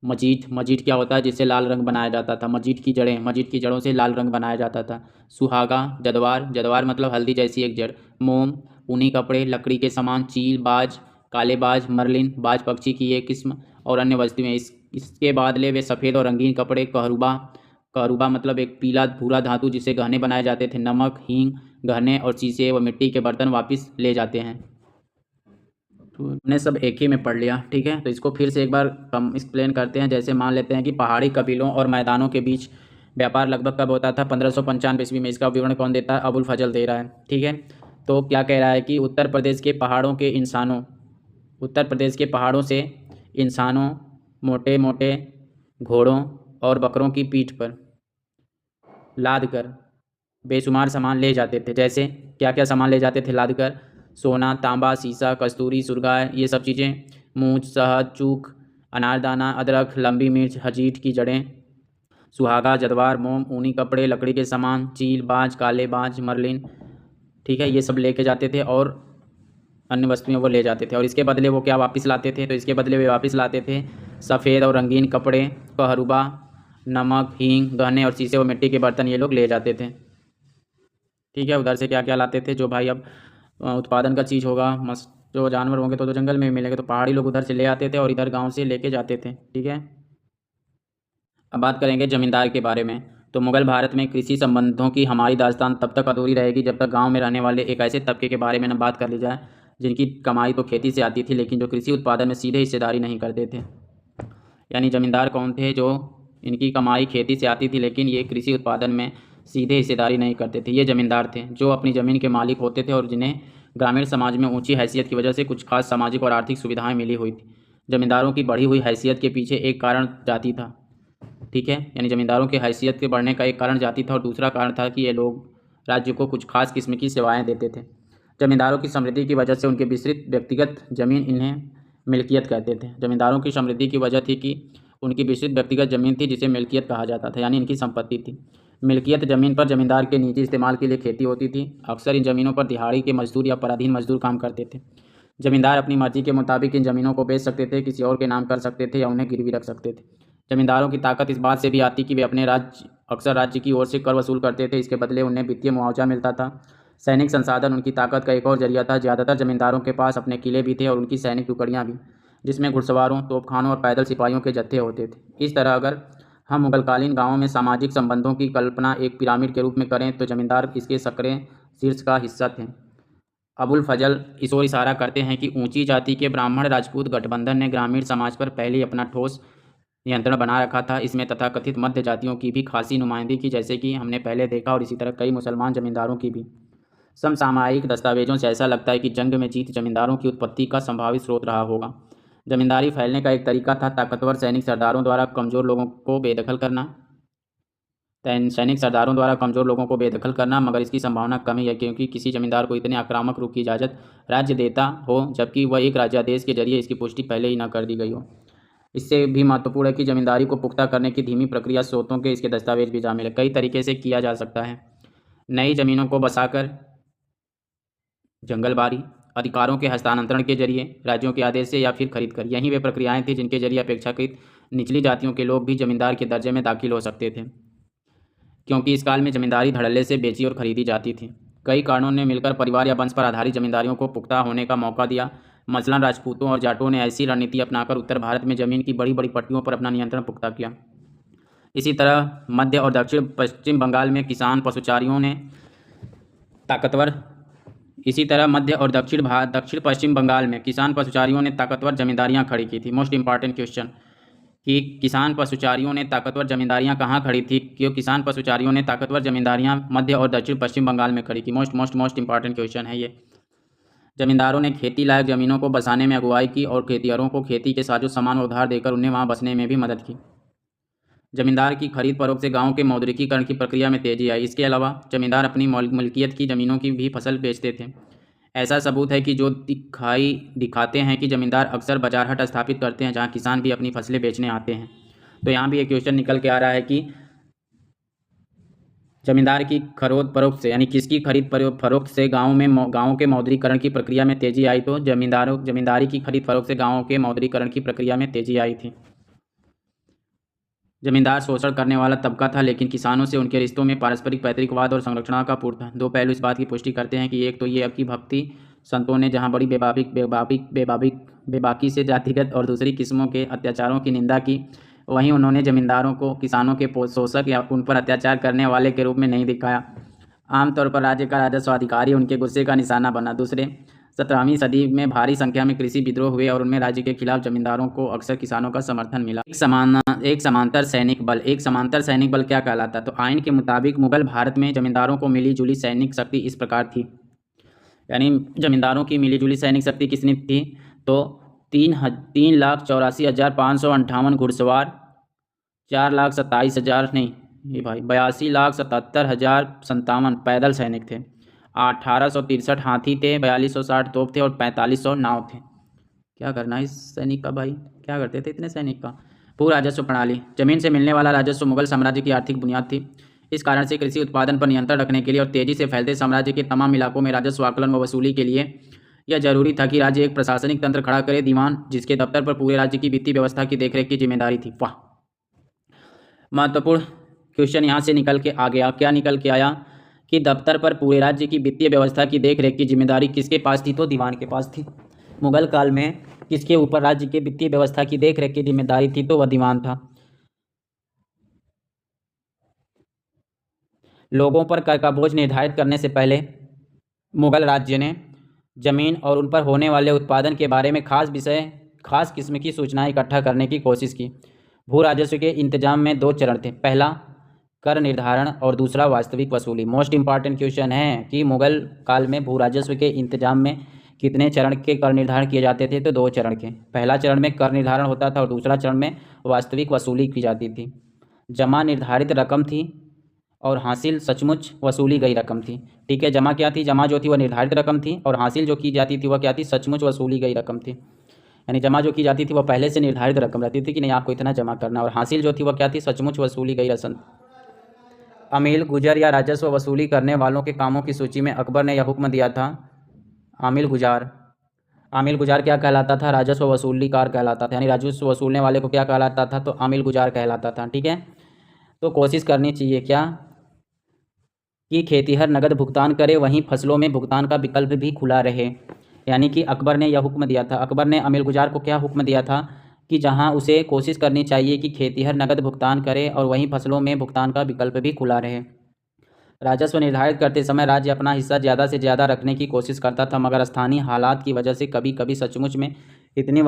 मजीठ। मजीठ क्या होता है? जिससे लाल रंग बनाया जाता था। मजीठ की जड़ें, मजीठ की जड़ों से लाल रंग बनाया जाता था। सुहागा, जदवार, जदवार मतलब हल्दी जैसी एक जड़। मोम, ऊनी कपड़े, लकड़ी के सामान, चील, बाज, काले बाज, मरलिन, बाज पक्षी की एक किस्म, और अन्य वस्तुएं। इसके बदले वे सफ़ेद और रंगीन कपड़े, कहरुबा, कहरुबा मतलब एक पीला भूरा धातु जिससे गहने बनाए जाते थे, नमक, हींग, गहने और शीशे व मिट्टी के बर्तन वापस ले जाते हैं। तो हमने सब एक ही में पढ़ लिया। ठीक है, तो इसको फिर से एक बार हम एक्सप्लेन करते हैं। जैसे मान लेते हैं कि पहाड़ी कबीलों और मैदानों के बीच व्यापार लगभग कब होता था? 1595 ईस्वी में। इसका विवरण कौन देता है? अबुल फजल दे रहा है। ठीक है, तो क्या कह रहा है कि उत्तर प्रदेश के पहाड़ों से इंसानों मोटे मोटे घोड़ों और बकरों की पीठ पर लाद कर बेशुमार सामान ले जाते थे। जैसे क्या क्या सामान ले जाते थे लाद कर? सोना, तांबा, सीसा, कस्तूरी, सुरगाय, ये सब चीज़ें, मूंछ, शहद, चूक, अनारदाना, अदरक, लंबी मिर्च, हजीठ की जड़ें, सुहागा, जदवार, मोम, ऊनी कपड़े, लकड़ी के सामान, चील, बाज, काले बाज, मरलिन। ठीक है, ये सब लेके जाते थे और अन्य वस्तुएं वो ले जाते थे। और इसके बदले वो क्या वापस लाते थे? तो इसके बदले वे वापस लाते थे सफ़ेद और रंगीन कपड़े, कहरुबा, नमक, हींग, गहने और शीशे व मिट्टी के बर्तन ये लोग ले जाते थे। ठीक है, उधर से क्या क्या लाते थे? जो भाई अब उत्पादन का चीज़ होगा, मस्त जो जानवर होंगे तो जंगल में मिलेंगे, तो पहाड़ी लोग उधर से ले आते थे और इधर गांव से लेके जाते थे। ठीक है, अब बात करेंगे ज़मींदार के बारे में। तो मुगल भारत में कृषि संबंधों की हमारी दास्तान तब तक अधूरी रहेगी जब तक गांव में रहने वाले एक ऐसे तबके के बारे में न बात कर ली जाए जिनकी कमाई तो खेती से आती थी लेकिन जो कृषि उत्पादन में सीधे हिस्सेदारी नहीं करते थे। यानी जमींदार कौन थे? जो इनकी कमाई खेती से आती थी लेकिन ये कृषि उत्पादन में सीधे हिस्सेदारी नहीं करते थे। ये जमींदार थे जो अपनी ज़मीन के मालिक होते थे और जिन्हें ग्रामीण समाज में ऊंची हैसियत की वजह से कुछ खास सामाजिक और आर्थिक सुविधाएं मिली हुई थी। जमींदारों की बढ़ी हुई हैसियत के पीछे एक कारण जाति था। ठीक है, यानी जमींदारों की हैसियत के बढ़ने का एक कारण जाति था और दूसरा कारण था कि ये लोग राज्य को कुछ खास किस्म की सेवाएं देते थे। जमींदारों की समृद्धि की वजह से उनके विस्तृत व्यक्तिगत जमीन इन्हें मिल्कियत कहते थे। जमींदारों की समृद्धि की वजह थी कि उनकी विस्तृत व्यक्तिगत जमीन थी जिसे मिल्कियत कहा जाता था, यानी इनकी संपत्ति थी। मिल्कियत जमीन पर जमींदार के निजी इस्तेमाल के लिए खेती होती थी। अक्सर इन जमीनों पर दिहाड़ी के मजदूर या पराधीन मजदूर काम करते थे। जमींदार अपनी मर्जी के मुताबिक इन जमीनों को बेच सकते थे, किसी और के नाम कर सकते थे या उन्हें गिरवी रख सकते थे। जमींदारों की ताकत इस बात से भी आती कि वे अपने अक्सर राज्य की ओर से कर वसूल करते थे। इसके बदले उन्हें वित्तीय मुआवजा मिलता था। सैनिक संसाधन उनकी ताकत का एक और जरिया था। ज़्यादातर जमींदारों के पास अपने किले भी थे और उनकी सैनिक टुकड़ियाँ भी, जिसमें घुड़सवारों, तोपखानों और पैदल सिपाहियों के जत्थे होते थे। इस तरह अगर हम मुगलकालीन गाँवों में सामाजिक संबंधों की कल्पना एक पिरामिड के रूप में करें तो जमींदार इसके सक्रिय शीर्ष का हिस्सा थे। अबुल फजल इस ओर इशारा करते हैं कि ऊंची जाति के ब्राह्मण राजपूत गठबंधन ने ग्रामीण समाज पर पहले अपना ठोस नियंत्रण बना रखा था। इसमें तथाकथित मध्य जातियों की भी खासी नुमाइंदगी की, जैसे कि हमने पहले देखा, और इसी तरह कई मुसलमान जमींदारों की भी। समसामयिक दस्तावेजों से ऐसा लगता है कि जंग में जीत जमींदारों की उत्पत्ति का संभावित स्रोत रहा होगा। जमींदारी फैलने का एक तरीका था ताकतवर सैनिक सरदारों द्वारा कमज़ोर लोगों को बेदखल करना, मगर इसकी संभावना कम ही है क्योंकि किसी जमींदार को इतने आक्रामक रूप की इजाज़त राज्य देता हो जबकि वह एक राज्यादेश के जरिए इसकी पुष्टि पहले ही न कर दी गई हो। इससे भी महत्वपूर्ण है कि जमींदारी को पुख्ता करने की धीमी प्रक्रिया स्रोतों के इसके दस्तावेज भी शामिल है। कई तरीके से किया जा सकता है। नई ज़मीनों को बसाकर, जंगलबारी, अधिकारों के हस्तांतरण के जरिए, राज्यों के आदेश से या फिर खरीद कर। यही वे प्रक्रियाएं थी जिनके जरिए अपेक्षाकृत निचली जातियों के लोग भी जमींदार के दर्जे में दाखिल हो सकते थे, क्योंकि इस काल में जमींदारी धड़ल्ले से बेची और खरीदी जाती थी। कई कारणों ने मिलकर परिवार या वंश पर आधारित जमींदारियों को पुख्ता होने का मौका दिया। मसलन राजपूतों और जाटों ने ऐसी रणनीति अपनाकर उत्तर भारत में जमीन की बड़ी बड़ी पट्टियों पर अपना नियंत्रण पुख्ता किया। इसी तरह मध्य और दक्षिण पश्चिम बंगाल में किसान पशुचारियों ने ताकतवर जमींदारियां खड़ी की थी। मोस्ट इंपॉर्टेंट क्वेश्चन कि किसान पशुचारियों ने ताकतवर जमींदारियां कहाँ खड़ी थी? क्यों किसान पशुचारियों ने ताकतवर जमींदारियां मध्य और दक्षिण पश्चिम बंगाल में खड़ी की। मोस्ट इंपॉर्टेंट क्वेश्चन है ये। जमींदारों ने खेती लायक ज़मीनों को बसाने में अगुवाई की और खेतिहरों को खेती के साजो सामान उधार देकर उन्हें वहां बसने में भी मदद की। जमींदार की खरीद फरोख्त से गाँव के मौद्रिकीकरण की प्रक्रिया में तेजी आई। इसके अलावा जमींदार अपनी मिल्कियत की ज़मीनों की भी फसल बेचते थे। ऐसा सबूत है कि जो दिखाते हैं कि जमींदार अक्सर बाजार हाट स्थापित करते हैं जहां किसान भी अपनी फसलें बेचने आते हैं। तो यहाँ भी एक क्वेश्चन निकल के आ रहा है कि जमींदार की खरीद फरोख्त से, यानी किसकी खरीद फरोख्त से गाँव के मौद्रिकीकरण की प्रक्रिया में तेजी आई? तो जमींदारी की खरीद फरोख्त से गाँव के मौद्रिकीकरण की प्रक्रिया में तेजी आई थी। जमींदार शोषण करने वाला तबका था लेकिन किसानों से उनके रिश्तों में पारस्परिक पैतृकवाद और संरक्षण का पूर्ण था। दो पहलू इस बात की पुष्टि करते हैं कि एक तो ये कि भक्ति संतों ने जहां बड़ी बेबाकी से जातिगत और दूसरी किस्मों के अत्याचारों की निंदा की, वहीं उन्होंने जमींदारों को किसानों के शोषक या उन पर अत्याचार करने वाले के रूप में नहीं दिखाया। आमतौर पर राज्य का राजस्व अधिकारी उनके गुस्से का निशाना बना। दूसरे 17वीं सदी में भारी संख्या में कृषि विद्रोह हुए और उनमें राज्य के खिलाफ जमींदारों को अक्सर किसानों का समर्थन मिला। एक समांतर सैनिक बल क्या कहलाता? तो आइन के मुताबिक मुगल भारत में जमींदारों को मिली जुली सैनिक शक्ति इस प्रकार थी, यानी जमींदारों की मिली जुली सैनिक शक्ति कितनी थी? तो 3,84,558 घुड़सवार, 82,77,057 पैदल सैनिक थे, 1863 हाथी थे, 4260 तोप थे और 4500 नाव थे। क्या करना इस सैनिक का भाई, क्या करते थे इतने सैनिक का? भू राजस्व प्रणाली। जमीन से मिलने वाला राजस्व मुगल साम्राज्य की आर्थिक बुनियाद थी। इस कारण से कृषि उत्पादन पर नियंत्रण रखने के लिए और तेजी से फैलते साम्राज्य के तमाम इलाकों में राजस्व आकलन व वसूली के लिए यह जरूरी था कि राज्य एक प्रशासनिक तंत्र खड़ा करे, दीवान, जिसके दफ्तर पर पूरे राज्य की वित्तीय व्यवस्था की देखरेख की जिम्मेदारी थी। वाह, महत्वपूर्ण क्वेश्चन यहाँ से निकल के आ गया। क्या निकल के आया? कि दफ्तर पर पूरे राज्य की वित्तीय व्यवस्था की देखरेख की जिम्मेदारी किसके पास थी? तो दीवान के पास थी। मुगल काल में किसके ऊपर राज्य के वित्तीय व्यवस्था की देखरेख की जिम्मेदारी थी? तो वह दीवान था। लोगों पर कर का बोझ निर्धारित करने से पहले मुगल राज्य ने जमीन और उन पर होने वाले उत्पादन के बारे में खास किस्म की सूचनाएं इकट्ठा करने की कोशिश की। भू राजस्व के इंतजाम में दो चरण थे, पहला कर निर्धारण और दूसरा वास्तविक वसूली। मोस्ट इंपॉर्टेंट क्वेश्चन है कि मुगल काल में भू राजस्व के इंतजाम में कितने चरण के कर निर्धारण किए जाते थे? तो दो चरण के। पहला चरण में कर निर्धारण होता था और दूसरा चरण में वास्तविक वसूली की जाती थी। जमा निर्धारित रकम थी और हासिल सचमुच वसूली गई रकम थी। ठीक है, जमा क्या थी? जमा जो थी वह निर्धारित रकम थी और हासिल जो की जाती थी वह क्या थी? सचमुच वसूली गई रकम थी। यानी जमा जो की जाती थी वह पहले से निर्धारित रकम रहती थी कि नहीं आपको इतना जमा करना, और हासिल जो थी वह क्या थी? सचमुच वसूली गई रकम। अमील गुजर या राजस्व वसूली करने वालों के कामों की सूची में अकबर ने यह हुक्म दिया था, आमिल गुजार। आमिल गुजार क्या कहलाता था? राजस्व वसूलीकार कहलाता था। यानी राजस्व वसूलने वाले को क्या कहलाता था? तो आमिल गुजार कहलाता था। ठीक है, तो कोशिश करनी चाहिए क्या कि खेतीहर नगद भुगतान करे, वहीं फसलों में भुगतान का विकल्प भी खुला रहे। यानी कि अकबर ने यह हुक्म दिया था, अकबर ने अमीर गुजार को क्या हुक्म दिया था कि जहां उसे कोशिश करनी चाहिए कि खेतीहर नगद भुगतान करे और वहीं फसलों में भुगतान का विकल्प भी खुला रहे। राजस्व निर्धारित करते समय राज्य अपना हिस्सा ज़्यादा से ज़्यादा रखने की कोशिश करता था, मगर स्थानीय हालात की वजह से कभी कभी सचमुच में इतनी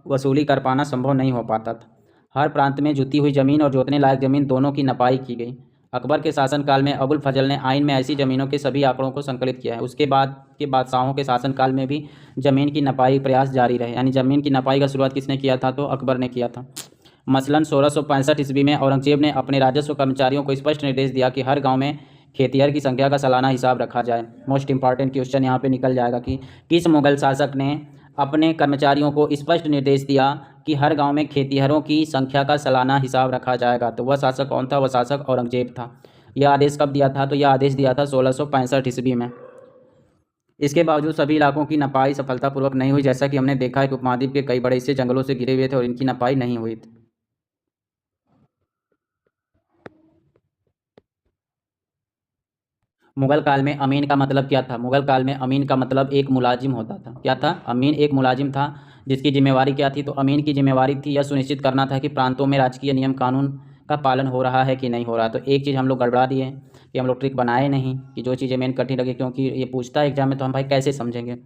वसूली कर पाना संभव नहीं हो पाता था। हर प्रांत में जुती हुई ज़मीन और जोतने लायक ज़मीन दोनों की नपाई की गई। अकबर के शासनकाल में अबुल फजल ने आइन में ऐसी ज़मीनों के सभी आंकड़ों को संकलित किया है। उसके बाद के बादशाहों के शासनकाल में भी ज़मीन की नपाई प्रयास जारी रहे। यानी ज़मीन की नपाई का शुरुआत किसने किया था? तो अकबर ने किया था। मसलन 1665 ईस्वी में औरंगजेब ने अपने राजस्व कर्मचारियों को स्पष्ट निर्देश दिया कि हर गांव में खेतिहर की संख्या का सालाना हिसाब रखा जाए। मोस्ट इंपॉर्टेंट क्वेश्चन यहाँ पे निकल जाएगा कि किस मुगल शासक ने अपने कर्मचारियों को स्पष्ट निर्देश दिया कि हर गांव में खेतिहरों की संख्या का सालाना हिसाब रखा जाएगा? तो वह शासक कौन था? वह शासक औरंगजेब था। यह आदेश कब दिया था? तो यह आदेश दिया था 1665 ईस्वी में। इसके बावजूद सभी इलाकों की नपाई सफलतापूर्वक नहीं हुई। जैसा कि हमने देखा है कि उपमहाद्वीप के कई बड़े हिस्से जंगलों से घिरे हुए थे और इनकी नपाई नहीं हुई थी। मुगल काल में अमीन का मतलब क्या था? मुगल काल में अमीन का मतलब एक मुलाजिम होता था। क्या था? अमीन एक मुलाजिम था जिसकी जिम्मेवारी क्या थी? तो अमीन की जिम्मेवारी थी यह सुनिश्चित करना था कि प्रांतों में राजकीय नियम कानून का पालन हो रहा है कि नहीं हो रहा। तो एक चीज़ हम लोग गड़बड़ा दिए कि हम लोग ट्रिक बनाए नहीं कि जो चीज़ें मेन कठिन लगे, क्योंकि ये पूछता है एग्जाम में, तो हम भाई कैसे समझेंगे।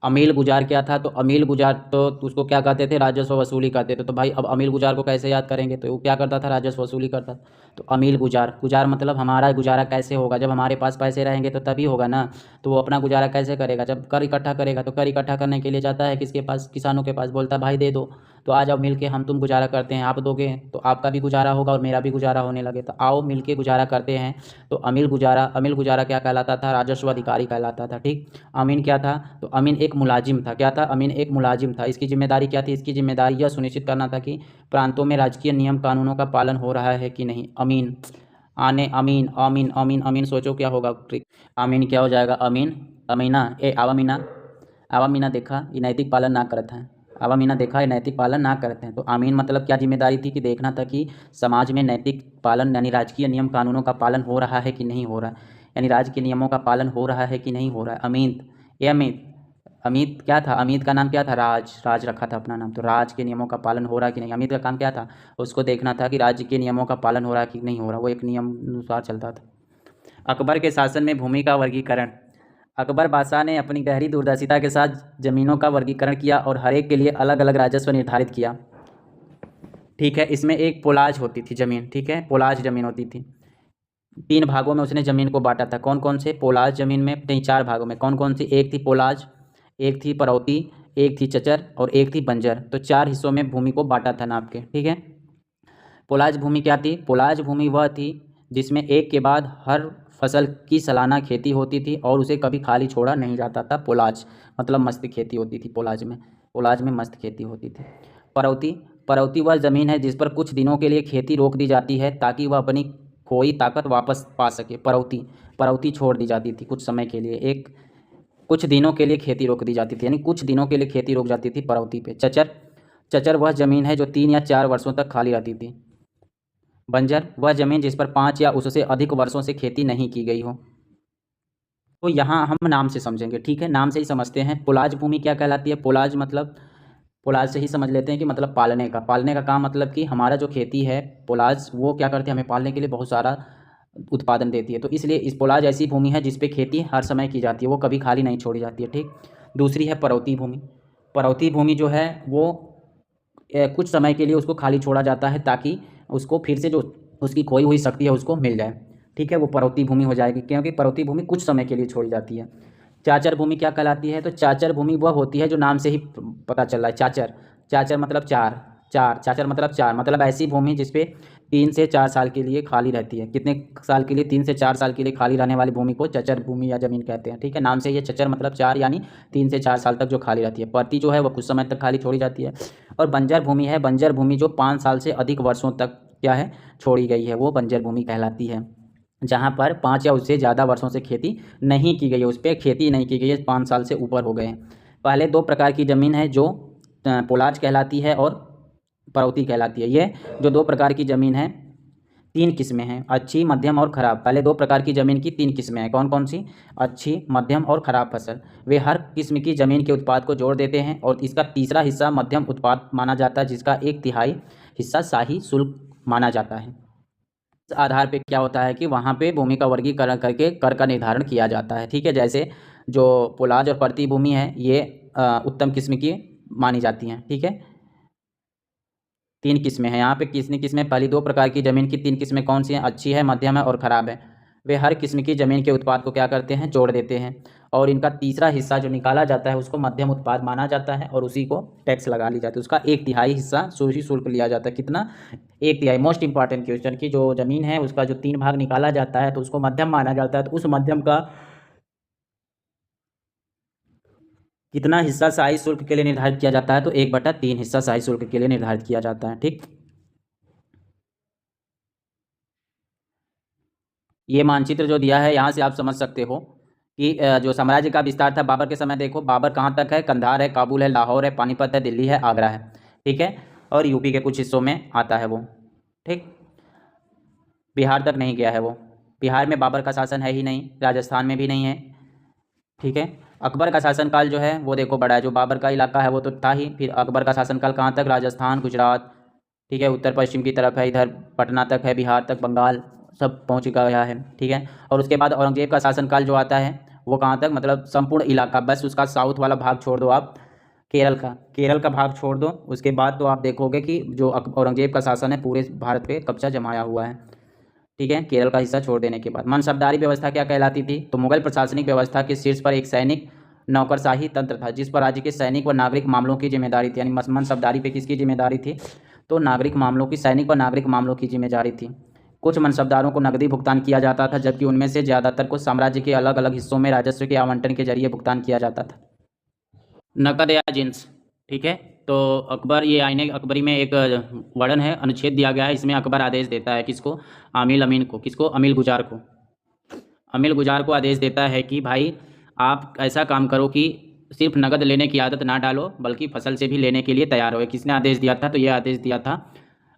अमील गुजार क्या था? तो अमील गुजार तो उसको क्या कहते थे? राजस्व वसूली करते थे। तो भाई अब अमील गुजार को कैसे याद करेंगे? तो वो क्या करता था? राजस्व वसूली करता था। तो अमील गुजार, गुजार मतलब हमारा गुजारा कैसे होगा? जब हमारे पास पैसे रहेंगे तो तभी होगा ना। तो वो अपना गुजारा कैसे करेगा? जब कर इकट्ठा करेगा। तो कर इकट्ठा करने के लिए जाता है किसके पास? किसानों के पास। बोलता है भाई दे दो, तो आ जाओ मिल के हम तुम गुजारा करते हैं, आप दोगे तो आपका भी गुजारा होगा और मेरा भी गुजारा होने लगे, तो आओ मिल के गुजारा करते हैं। तो अमील गुजारा क्या कहलाता था? राजस्व अधिकारी कहलाता था। ठीक, अमीन क्या था? तो अमीन एक मुलाजिम था। क्या था? अमीन एक मुलाजिम था। इसकी जिम्मेदारी क्या थी? इसकी जिम्मेदारी यह सुनिश्चित करना था कि प्रांतों में राजकीय नियम कानूनों का पालन हो रहा है कि नहीं। अमीन आने अमीन अमीन अमीन अमीन, सोचो क्या होगा ट्रिक। अमीन क्या हो जाएगा? अमीन अमीना ए आवा मीना, आवा मीना देखा ये नैतिक पालन ना करता है। आवा मीना देखा ये नैतिक पालन ना करते हैं। तो आमीन मतलब क्या जिम्मेदारी थी? कि देखना था कि समाज में नैतिक पालन यानी राजकीय नियम कानूनों का पालन हो रहा है कि नहीं हो रहा है। यानी राज्य के नियमों का पालन हो रहा है कि नहीं हो रहा है। अमीन ये अमित, अमित क्या था? अमित का नाम क्या था? राज, राज रखा था अपना नाम। तो राज के नियमों का पालन हो रहा है कि नहीं। अमित का काम क्या था? उसको देखना था कि राज्य के नियमों का पालन हो रहा है कि नहीं हो रहा। वो एक नियम अनुसार चलता था। अकबर के शासन में भूमि का वर्गीकरण। अकबर बादशाह ने अपनी गहरी दूरदर्शिता के साथ ज़मीनों का वर्गीकरण किया और हर एक के लिए अलग अलग राजस्व निर्धारित किया। ठीक है, इसमें एक पोलाज होती थी ज़मीन। ठीक है, पोलाज ज़मीन होती थी। 3 भागों में उसने ज़मीन को बांटा था। कौन कौन से? पोलाज ज़मीन में नहीं, 4 भागों में। कौन कौन सी? एक थी पोलाज, एक थी परौती, एक थी चचर और एक थी बंजर। तो 4 हिस्सों में भूमि को बांटा था नाप के। ठीक है, पोलाज भूमि क्या थी? पोलाज भूमि वह थी जिसमें एक के बाद हर फसल की सालाना खेती होती थी और उसे कभी खाली छोड़ा नहीं जाता था। पोलाज मतलब मस्त खेती होती थी पोलाज में। पोलाज में मस्त खेती होती थी। परौती, परौती वह ज़मीन है जिस पर कुछ दिनों के लिए खेती रोक दी जाती है ताकि वह अपनी खोई ताकत वापस पा सके। परौती, परौती छोड़ दी जाती थी कुछ समय के लिए, एक कुछ दिनों के लिए खेती रोक दी जाती थी, यानी कुछ दिनों के लिए खेती रोक जाती थी परौती पे। चचर, चचर वह ज़मीन है जो 3 या 4 वर्षों तक खाली रहती थी। बंजर वह ज़मीन जिस पर 5 या उससे अधिक वर्षों से खेती नहीं की गई हो। तो यहाँ हम नाम से समझेंगे। ठीक है, नाम से ही समझते हैं। पोलाज भूमि क्या कहलाती है? पोलाज मतलब, पोलाज से ही समझ लेते हैं कि मतलब पालने का, पालने का काम मतलब कि हमारा जो खेती है पोलाज वो क्या करते हैं? हमें पालने के लिए बहुत सारा उत्पादन देती है। तो इसलिए इस पोलाज ऐसी भूमि है जिस पे खेती हर समय की जाती है, वो कभी खाली नहीं छोड़ी जाती है। ठीक। दूसरी है परौती भूमि। परौती भूमि जो है वो कुछ समय के लिए उसको खाली छोड़ा जाता है ताकि उसको फिर से जो उसकी खोई हुई शक्ति है उसको मिल जाए। ठीक है, वो परौती भूमि हो जाएगी, क्योंकि परौती भूमि कुछ समय के लिए छोड़ी जाती है। चाचर भूमि क्या कहलाती है? तो चाचर भूमि वह होती है जो नाम से ही पता चल रहा है, चाचर। चाचर मतलब चार, चाचर मतलब चार, मतलब ऐसी भूमि जिसपे 3 से 4 साल के लिए खाली रहती है। कितने साल के लिए? 3 से 4 साल के लिए खाली रहने वाली भूमि को चचर भूमि या जमीन कहते हैं। ठीक है, नाम से ये चचर मतलब चार, यानी 3 से 4 साल तक जो खाली रहती है। परती जो है वो कुछ समय तक खाली छोड़ी जाती है। और बंजर भूमि है, बंजर भूमि जो 5 साल से अधिक वर्षों तक क्या है, छोड़ी गई है, वो बंजर भूमि कहलाती है। जहाँ पर 5 या उससे ज़्यादा वर्षों से खेती नहीं की गई है, उस पर खेती नहीं की गई है, 5 साल से ऊपर हो गए हैं। पहले 2 प्रकार की ज़मीन है जो पोलाज कहलाती है और परौती कहलाती है। ये जो 2 प्रकार की ज़मीन है, 3 किस्में हैं, अच्छी, मध्यम और ख़राब। पहले 2 प्रकार की ज़मीन की 3 किस्में हैं। कौन कौन सी? अच्छी, मध्यम और ख़राब फसल। वे हर किस्म की ज़मीन के उत्पाद को जोड़ देते हैं और इसका तीसरा हिस्सा मध्यम उत्पाद माना जाता है, जिसका 1/3 हिस्सा शाही शुल्क माना जाता है। इस आधार पे क्या होता है कि वहाँ पे भूमि का वर्गीकरण करके कर का निर्धारण किया जाता है। ठीक है, जैसे जो पोलाज और परती भूमि है ये उत्तम किस्म की मानी जाती हैं। ठीक है, 3 किस्में हैं यहाँ पे। कितनी किस्में? पहली 2 प्रकार की ज़मीन की 3 किस्में कौन सी हैं? अच्छी है, मध्यम है और ख़राब है। वे हर किस्म की ज़मीन के उत्पाद को क्या करते हैं? जोड़ देते हैं और इनका तीसरा हिस्सा जो निकाला जाता है उसको मध्यम उत्पाद माना जाता है और उसी को टैक्स लगा ली जाती है। उसका 1/3 हिस्सा सोशी शुल्क लिया जाता है। कितना? 1/3। मोस्ट इंपॉर्टेंट क्वेश्चन की जो ज़मीन है उसका जो 3 भाग निकाला जाता है तो उसको मध्यम माना जाता है, तो उस मध्यम का कितना हिस्सा शाही शुल्क के लिए निर्धारित किया जाता है? तो 1/3 हिस्सा शाही शुल्क के लिए निर्धारित किया जाता है। ठीक। ये मानचित्र जो दिया है यहाँ से आप समझ सकते हो कि जो साम्राज्य का विस्तार था बाबर के समय, देखो बाबर कहाँ तक है? कंधार है, काबुल है, लाहौर है, पानीपत है, दिल्ली है, आगरा है। ठीक है, और यूपी के कुछ हिस्सों में आता है वो। ठीक, बिहार तक नहीं गया है वो। बिहार में बाबर का शासन है ही नहीं, राजस्थान में भी नहीं है। ठीक है, अकबर का शासनकाल जो है वो देखो बड़ा है, जो बाबर का इलाका है वो तो था ही, फिर अकबर का शासनकाल कहाँ तक? राजस्थान, गुजरात, ठीक है, उत्तर पश्चिम की तरफ है, इधर पटना तक है, बिहार तक, बंगाल सब पहुँच गया है। ठीक है, और उसके बाद औरंगजेब का शासनकाल जो आता है वो कहाँ तक? मतलब संपूर्ण इलाका, बस उसका साउथ वाला भाग छोड़ दो आप, केरल का भाग छोड़ दो, उसके बाद तो आप देखोगे कि जो औरंगजेब का शासन है पूरे भारत पे कब्जा जमाया हुआ है। ठीक है, केरल का हिस्सा छोड़ देने के बाद मनसबदारी व्यवस्था क्या कहलाती थी? तो मुगल प्रशासनिक व्यवस्था के शीर्ष पर एक सैनिक नौकरशाही तंत्र था, जिस पर राज्य के सैनिक व नागरिक मामलों की जिम्मेदारी थी। यानी मनसबदारी पे किसकी जिम्मेदारी थी? तो नागरिक मामलों की, सैनिक व नागरिक मामलों की जिम्मेदारी थी। कुछ मनसबदारों को नकदी भुगतान किया जाता था, जबकि उनमें से ज़्यादातर को साम्राज्य के अलग अलग हिस्सों में राजस्व के आवंटन के जरिए भुगतान किया जाता था। नकद या जिन्स। ठीक है, तो अकबर, ये आईने अकबरी में एक वर्णन है, अनुच्छेद दिया गया है, इसमें अकबर आदेश देता है किसको? आमिल अमीन को। किसको? अमील गुजार को। अमील गुजार को आदेश देता है कि भाई आप ऐसा काम करो कि सिर्फ नकद लेने की आदत ना डालो, बल्कि फसल से भी लेने के लिए तैयार हो। किसने आदेश दिया था? तो ये आदेश दिया था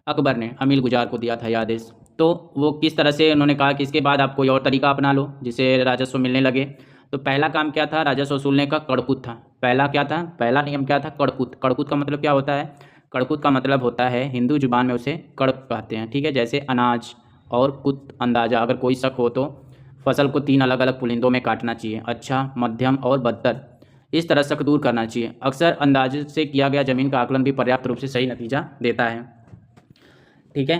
अकबर ने, अमील गुजार को दिया था ये आदेश। तो वो किस तरह से, उन्होंने कहा कि इसके बाद आप कोई और तरीका अपना लो जिससे राजस्व मिलने लगे। तो पहला काम क्या था? राजस्व वसूलने का कड़कूट था। पहला क्या था? पहला नियम क्या था? कड़कूट। कड़कूट का मतलब क्या होता है? कड़कूट का मतलब होता है, हिंदू जुबान में उसे कड़क कहते हैं। ठीक है, जैसे अनाज और कुत अंदाजा, अगर कोई शक हो तो फसल को 3 अलग अलग पुलिंदों में काटना चाहिए, अच्छा, मध्यम और बदतर। इस तरह शक दूर करना चाहिए। अक्सर अंदाजे से किया गया जमीन का आकलन भी पर्याप्त रूप से सही नतीजा देता है। ठीक है,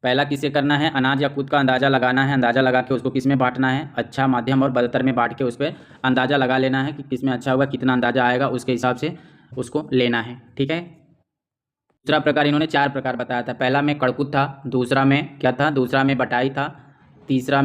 पहला किसे करना है? अनाज या खुद का अंदाज़ा लगाना है। अंदाज़ा लगा के उसको किस में बांटना है? अच्छा, माध्यम और बदतर में बांट के उस पर अंदाज़ा लगा लेना है कि किस में अच्छा होगा, कितना अंदाज़ा आएगा, उसके हिसाब से उसको लेना है। ठीक है, दूसरा प्रकार इन्होंने 4 प्रकार बताया था। पहला में कड़कुत था, दूसरा में क्या था? दूसरा में बटाई था, तीसरा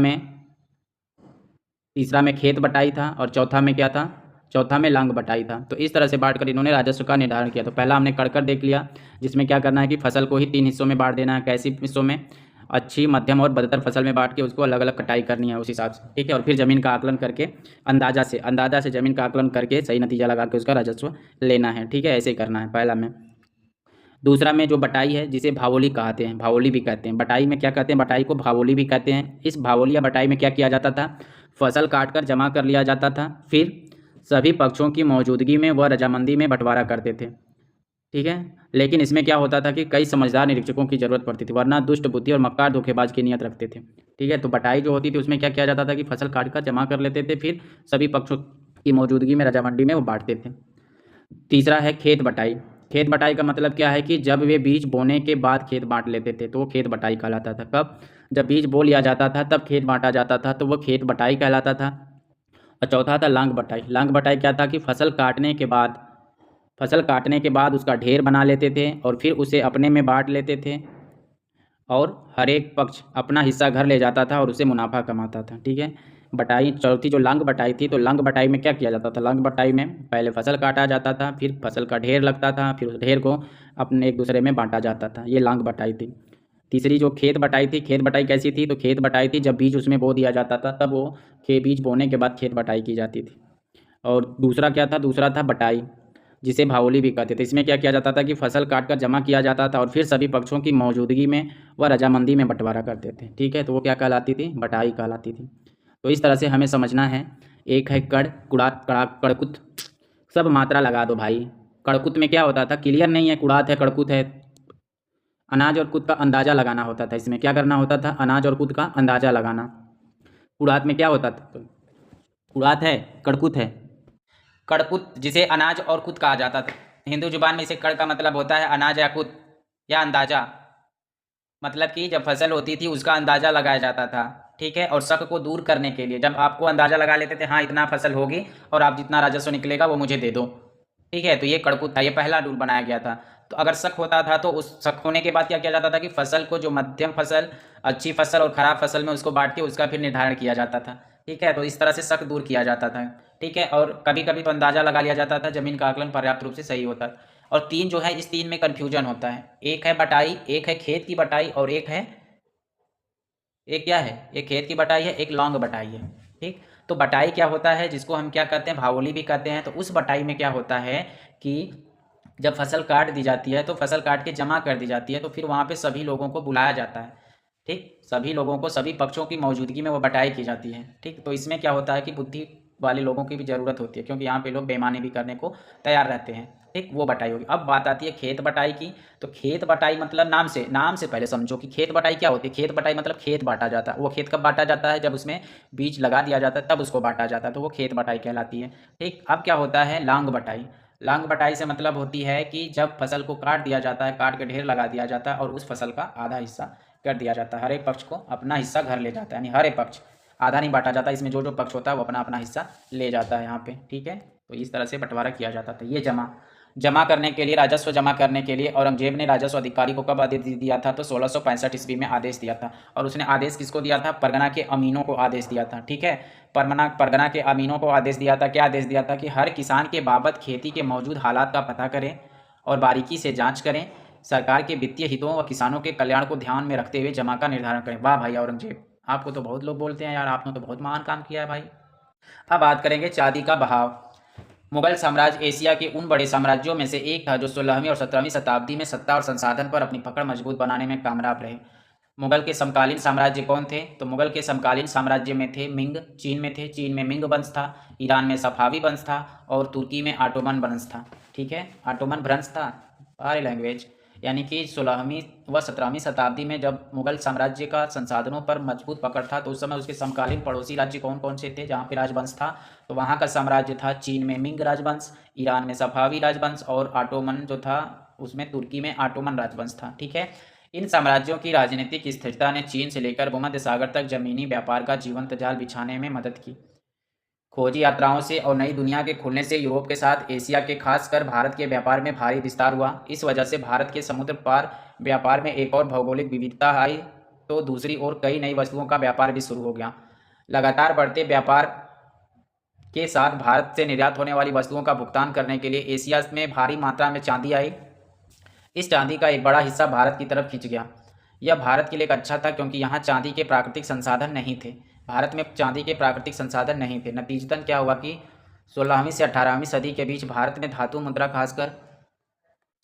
में खेत बटाई था और चौथा में क्या था? चौथा में लांग बटाई था। तो इस तरह से बांट कर इन्होंने राजस्व का निर्धारण किया। तो पहला हमने कड़कर देख लिया, जिसमें क्या करना है कि फसल को ही 3 हिस्सों में बांट देना है। कैसी हिस्सों में? अच्छी, मध्यम और बदतर फसल में बांट के उसको अलग अलग कटाई करनी है उस हिसाब से। ठीक है, और फिर ज़मीन का आकलन करके अंदाज़ा से ज़मीन का आकलन करके सही नतीजा लगा के उसका राजस्व लेना है। ठीक है, ऐसे ही करना है पहला में। दूसरा में जो बटाई है, जिसे भावोली कहते हैं, भावोली भी कहते हैं। बटाई में क्या कहते हैं? बटाई को भावोली भी कहते हैं। इस भावोली या बटाई में क्या किया जाता था? फसल काट कर जमा कर लिया जाता था, फिर सभी पक्षों की मौजूदगी में वह रजामंदी में बंटवारा करते थे। ठीक है। लेकिन इसमें क्या होता था कि कई समझदार निरीक्षकों की ज़रूरत पड़ती थी, वरना दुष्ट बुद्धि और मक्कार धोखेबाज की नीयत रखते थे। ठीक है, तो बटाई जो होती थी उसमें क्या किया जाता था कि फसल काट कर जमा कर लेते थे, फिर सभी पक्षों की मौजूदगी में रजामंदी में वो बांटते थे। तीसरा है खेत बटाई। खेत बटाई का मतलब क्या है कि जब वे बीज बोने के बाद खेत बांट लेते थे तो वो खेत बटाई कहलाता था। कब? जब बीज बो लिया जाता था तब खेत बांटा जाता था तो वो खेत बटाई कहलाता था। और चौथा था लांग बटाई। लांग बटाई क्या था कि फसल काटने के बाद उसका ढेर बना लेते थे और फिर उसे अपने में बांट लेते थे और हर एक पक्ष अपना हिस्सा घर ले जाता था और उससे मुनाफा कमाता था। ठीक है। बटाई चौथी जो लांग बटाई थी, तो लांग बटाई में क्या किया जाता था? लांग बटाई में पहले फसल काटा जाता था, फिर फसल का ढेर लगता था, फिर उस ढेर को अपने एक दूसरे में बांटा जाता था। ये लांग बटाई थी। तीसरी जो खेत बटाई थी, खेत बटाई कैसी थी? तो खेत बटाई थी जब बीज उसमें बो दिया जाता था तब वो बीज बोने के बाद खेत बटाई की जाती थी। और दूसरा क्या था? दूसरा था बटाई, जिसे भावोली भी कहते थे। इसमें क्या किया जाता था कि फसल काट कर जमा किया जाता था और फिर सभी पक्षों की मौजूदगी में वह रजामंदी में बंटवारा करते थे। ठीक है, तो वो क्या कहलाती थी? बटाई कहलाती थी। तो इस तरह से हमें समझना है। एक है कड़, कुड़ात, कड़ाक, कड़कुत। सब मात्रा लगा दो भाई। कड़कुत में क्या होता था? क्लियर नहीं है, कुड़ात है, कड़कुत है। अनाज और कुत का अंदाज़ा लगाना होता था। इसमें क्या करना होता था? अनाज और कुत का अंदाज़ा लगाना। कुड़ात में क्या होता था? कुड़ात है, कड़कुत है। कड़कुत जिसे अनाज और कुत कहा जाता था। हिंदू जुबान में इसे कड़ का मतलब होता है अनाज या कुत या अंदाजा। मतलब कि जब फसल होती थी उसका अंदाजा लगाया जाता था। ठीक है, और शक को दूर करने के लिए जब आपको अंदाजा लगा लेते थे, हाँ इतना फसल होगी और आप जितना राजस्व निकलेगा वो मुझे दे दो। ठीक है, तो ये कड़कुत था, ये पहला रूल बनाया गया था। तो अगर शक होता था तो उस शक होने के बाद क्या किया जाता था कि फसल को, जो मध्यम फसल, अच्छी फसल और खराब फसल में उसको बांट के उसका फिर निर्धारण किया जाता था। ठीक है, तो इस तरह से शक दूर किया जाता था। ठीक है, और कभी कभी तो अंदाजा लगा लिया जाता था, जमीन का आकलन पर्याप्त रूप से सही होता था। और तीन जो है, इस तीन में कन्फ्यूजन होता है। एक है बटाई, एक है खेत की बटाई और एक क्या है? एक खेत की बटाई है, एक लौंग बटाई है। ठीक, तो बटाई क्या होता है, जिसको हम क्या कहते हैं? भावोली भी कहते हैं। तो उस बटाई में क्या होता है कि जब फसल काट दी जाती है तो फसल काट के जमा कर दी जाती है, तो फिर वहाँ पे सभी लोगों को बुलाया जाता है। ठीक, सभी लोगों को, सभी पक्षों की मौजूदगी में वो बटाई की जाती है। ठीक, तो इसमें क्या होता है कि बुद्धि वाले लोगों की भी ज़रूरत होती है, क्योंकि यहाँ पे लोग बेईमानी भी करने को तैयार रहते हैं। ठीक, वो बटाई होगी। अब बात आती है खेत बटाई की। तो खेत बटाई मतलब नाम से पहले समझो कि खेत बटाई क्या होती है। खेत बटाई मतलब खेत बांटा जाता है। वो खेत कब बांटा जाता है? जब उसमें बीज लगा दिया जाता है तब उसको बांटा जाता है, तो वो खेत बटाई कहलाती है। ठीक, अब क्या होता है? लांग बटाई। लांग बटाई से मतलब होती है कि जब फसल को काट दिया जाता है, काट के ढेर लगा दिया जाता है और उस फसल का आधा हिस्सा कर दिया जाता है। हर एक पक्ष को अपना हिस्सा घर ले जाता है, यानी हर एक पक्ष, आधा नहीं बांटा जाता। इसमें जो जो पक्ष होता है वो अपना अपना हिस्सा ले जाता है यहाँ पे। ठीक है, तो इस तरह से बंटवारा किया जाता था। ये जमा करने के लिए, राजस्व जमा करने के लिए औरंगजेब ने राजस्व अधिकारी को कब आदेश दिया था? तो 1665 ईस्वी में आदेश दिया था। और उसने आदेश किसको दिया था? परगना के अमीनों को आदेश दिया था। ठीक है, परगना के अमीनों को आदेश दिया था। क्या आदेश दिया था? कि हर किसान के बाबत खेती के मौजूद हालात का पता करें और बारीकी से जांच करें, सरकार के वित्तीय हितों व किसानों के कल्याण को ध्यान में रखते हुए जमा का निर्धारण करें। वाह भाई औरंगजेब, आपको तो बहुत लोग बोलते हैं यार, आपने तो बहुत महान काम किया है भाई। अब बात करेंगे चांदी का बहाव। मुगल साम्राज्य एशिया के उन बड़े साम्राज्यों में से एक था जो 16वीं और 17वीं शताब्दी में सत्ता और संसाधन पर अपनी पकड़ मजबूत बनाने में कामयाब रहे। मुगल के समकालीन साम्राज्य कौन थे? तो मुगल के समकालीन साम्राज्य में थे मिंग, चीन में थे, चीन में मिंग वंश था, ईरान में सफावी वंश था और तुर्की में ऑटोमन वंश था। ठीक है, ऑटोमन वंश था, सारे लैंग्वेज। यानी कि 16वीं व 17वीं शताब्दी में जब मुगल साम्राज्य का संसाधनों पर मजबूत पकड़ था, तो उस समय उसके समकालीन पड़ोसी राज्य कौन कौन से थे जहाँ पे राजवंश था? तो वहाँ का साम्राज्य था चीन में मिंग राजवंश, ईरान में सफावी राजवंश और ऑटोमन जो था उसमें तुर्की में ऑटोमन राजवंश था। ठीक है, इन साम्राज्यों की राजनीतिक स्थिरता ने चीन से लेकर भूमध्य सागर तक जमीनी व्यापार का जीवंत जाल बिछाने में मदद की। खोजी यात्राओं से और नई दुनिया के खुलने से यूरोप के साथ एशिया के, खासकर भारत के व्यापार में भारी विस्तार हुआ। इस वजह से भारत के समुद्र पार व्यापार में एक और भौगोलिक विविधता आई, तो दूसरी ओर कई नई वस्तुओं का व्यापार भी शुरू हो गया। लगातार बढ़ते व्यापार के साथ भारत से निर्यात होने वाली वस्तुओं का भुगतान करने के लिए एशिया में भारी मात्रा में चांदी आई। इस चांदी का एक बड़ा हिस्सा भारत की तरफ खिंच गया। यह भारत के लिए एक अच्छा था, क्योंकि यहाँ चांदी के प्राकृतिक संसाधन नहीं थे। भारत में चांदी के प्राकृतिक संसाधन नहीं थे। नतीजतन क्या हुआ कि 16वीं से 18वीं सदी के बीच भारत में धातु मुद्रा, खासकर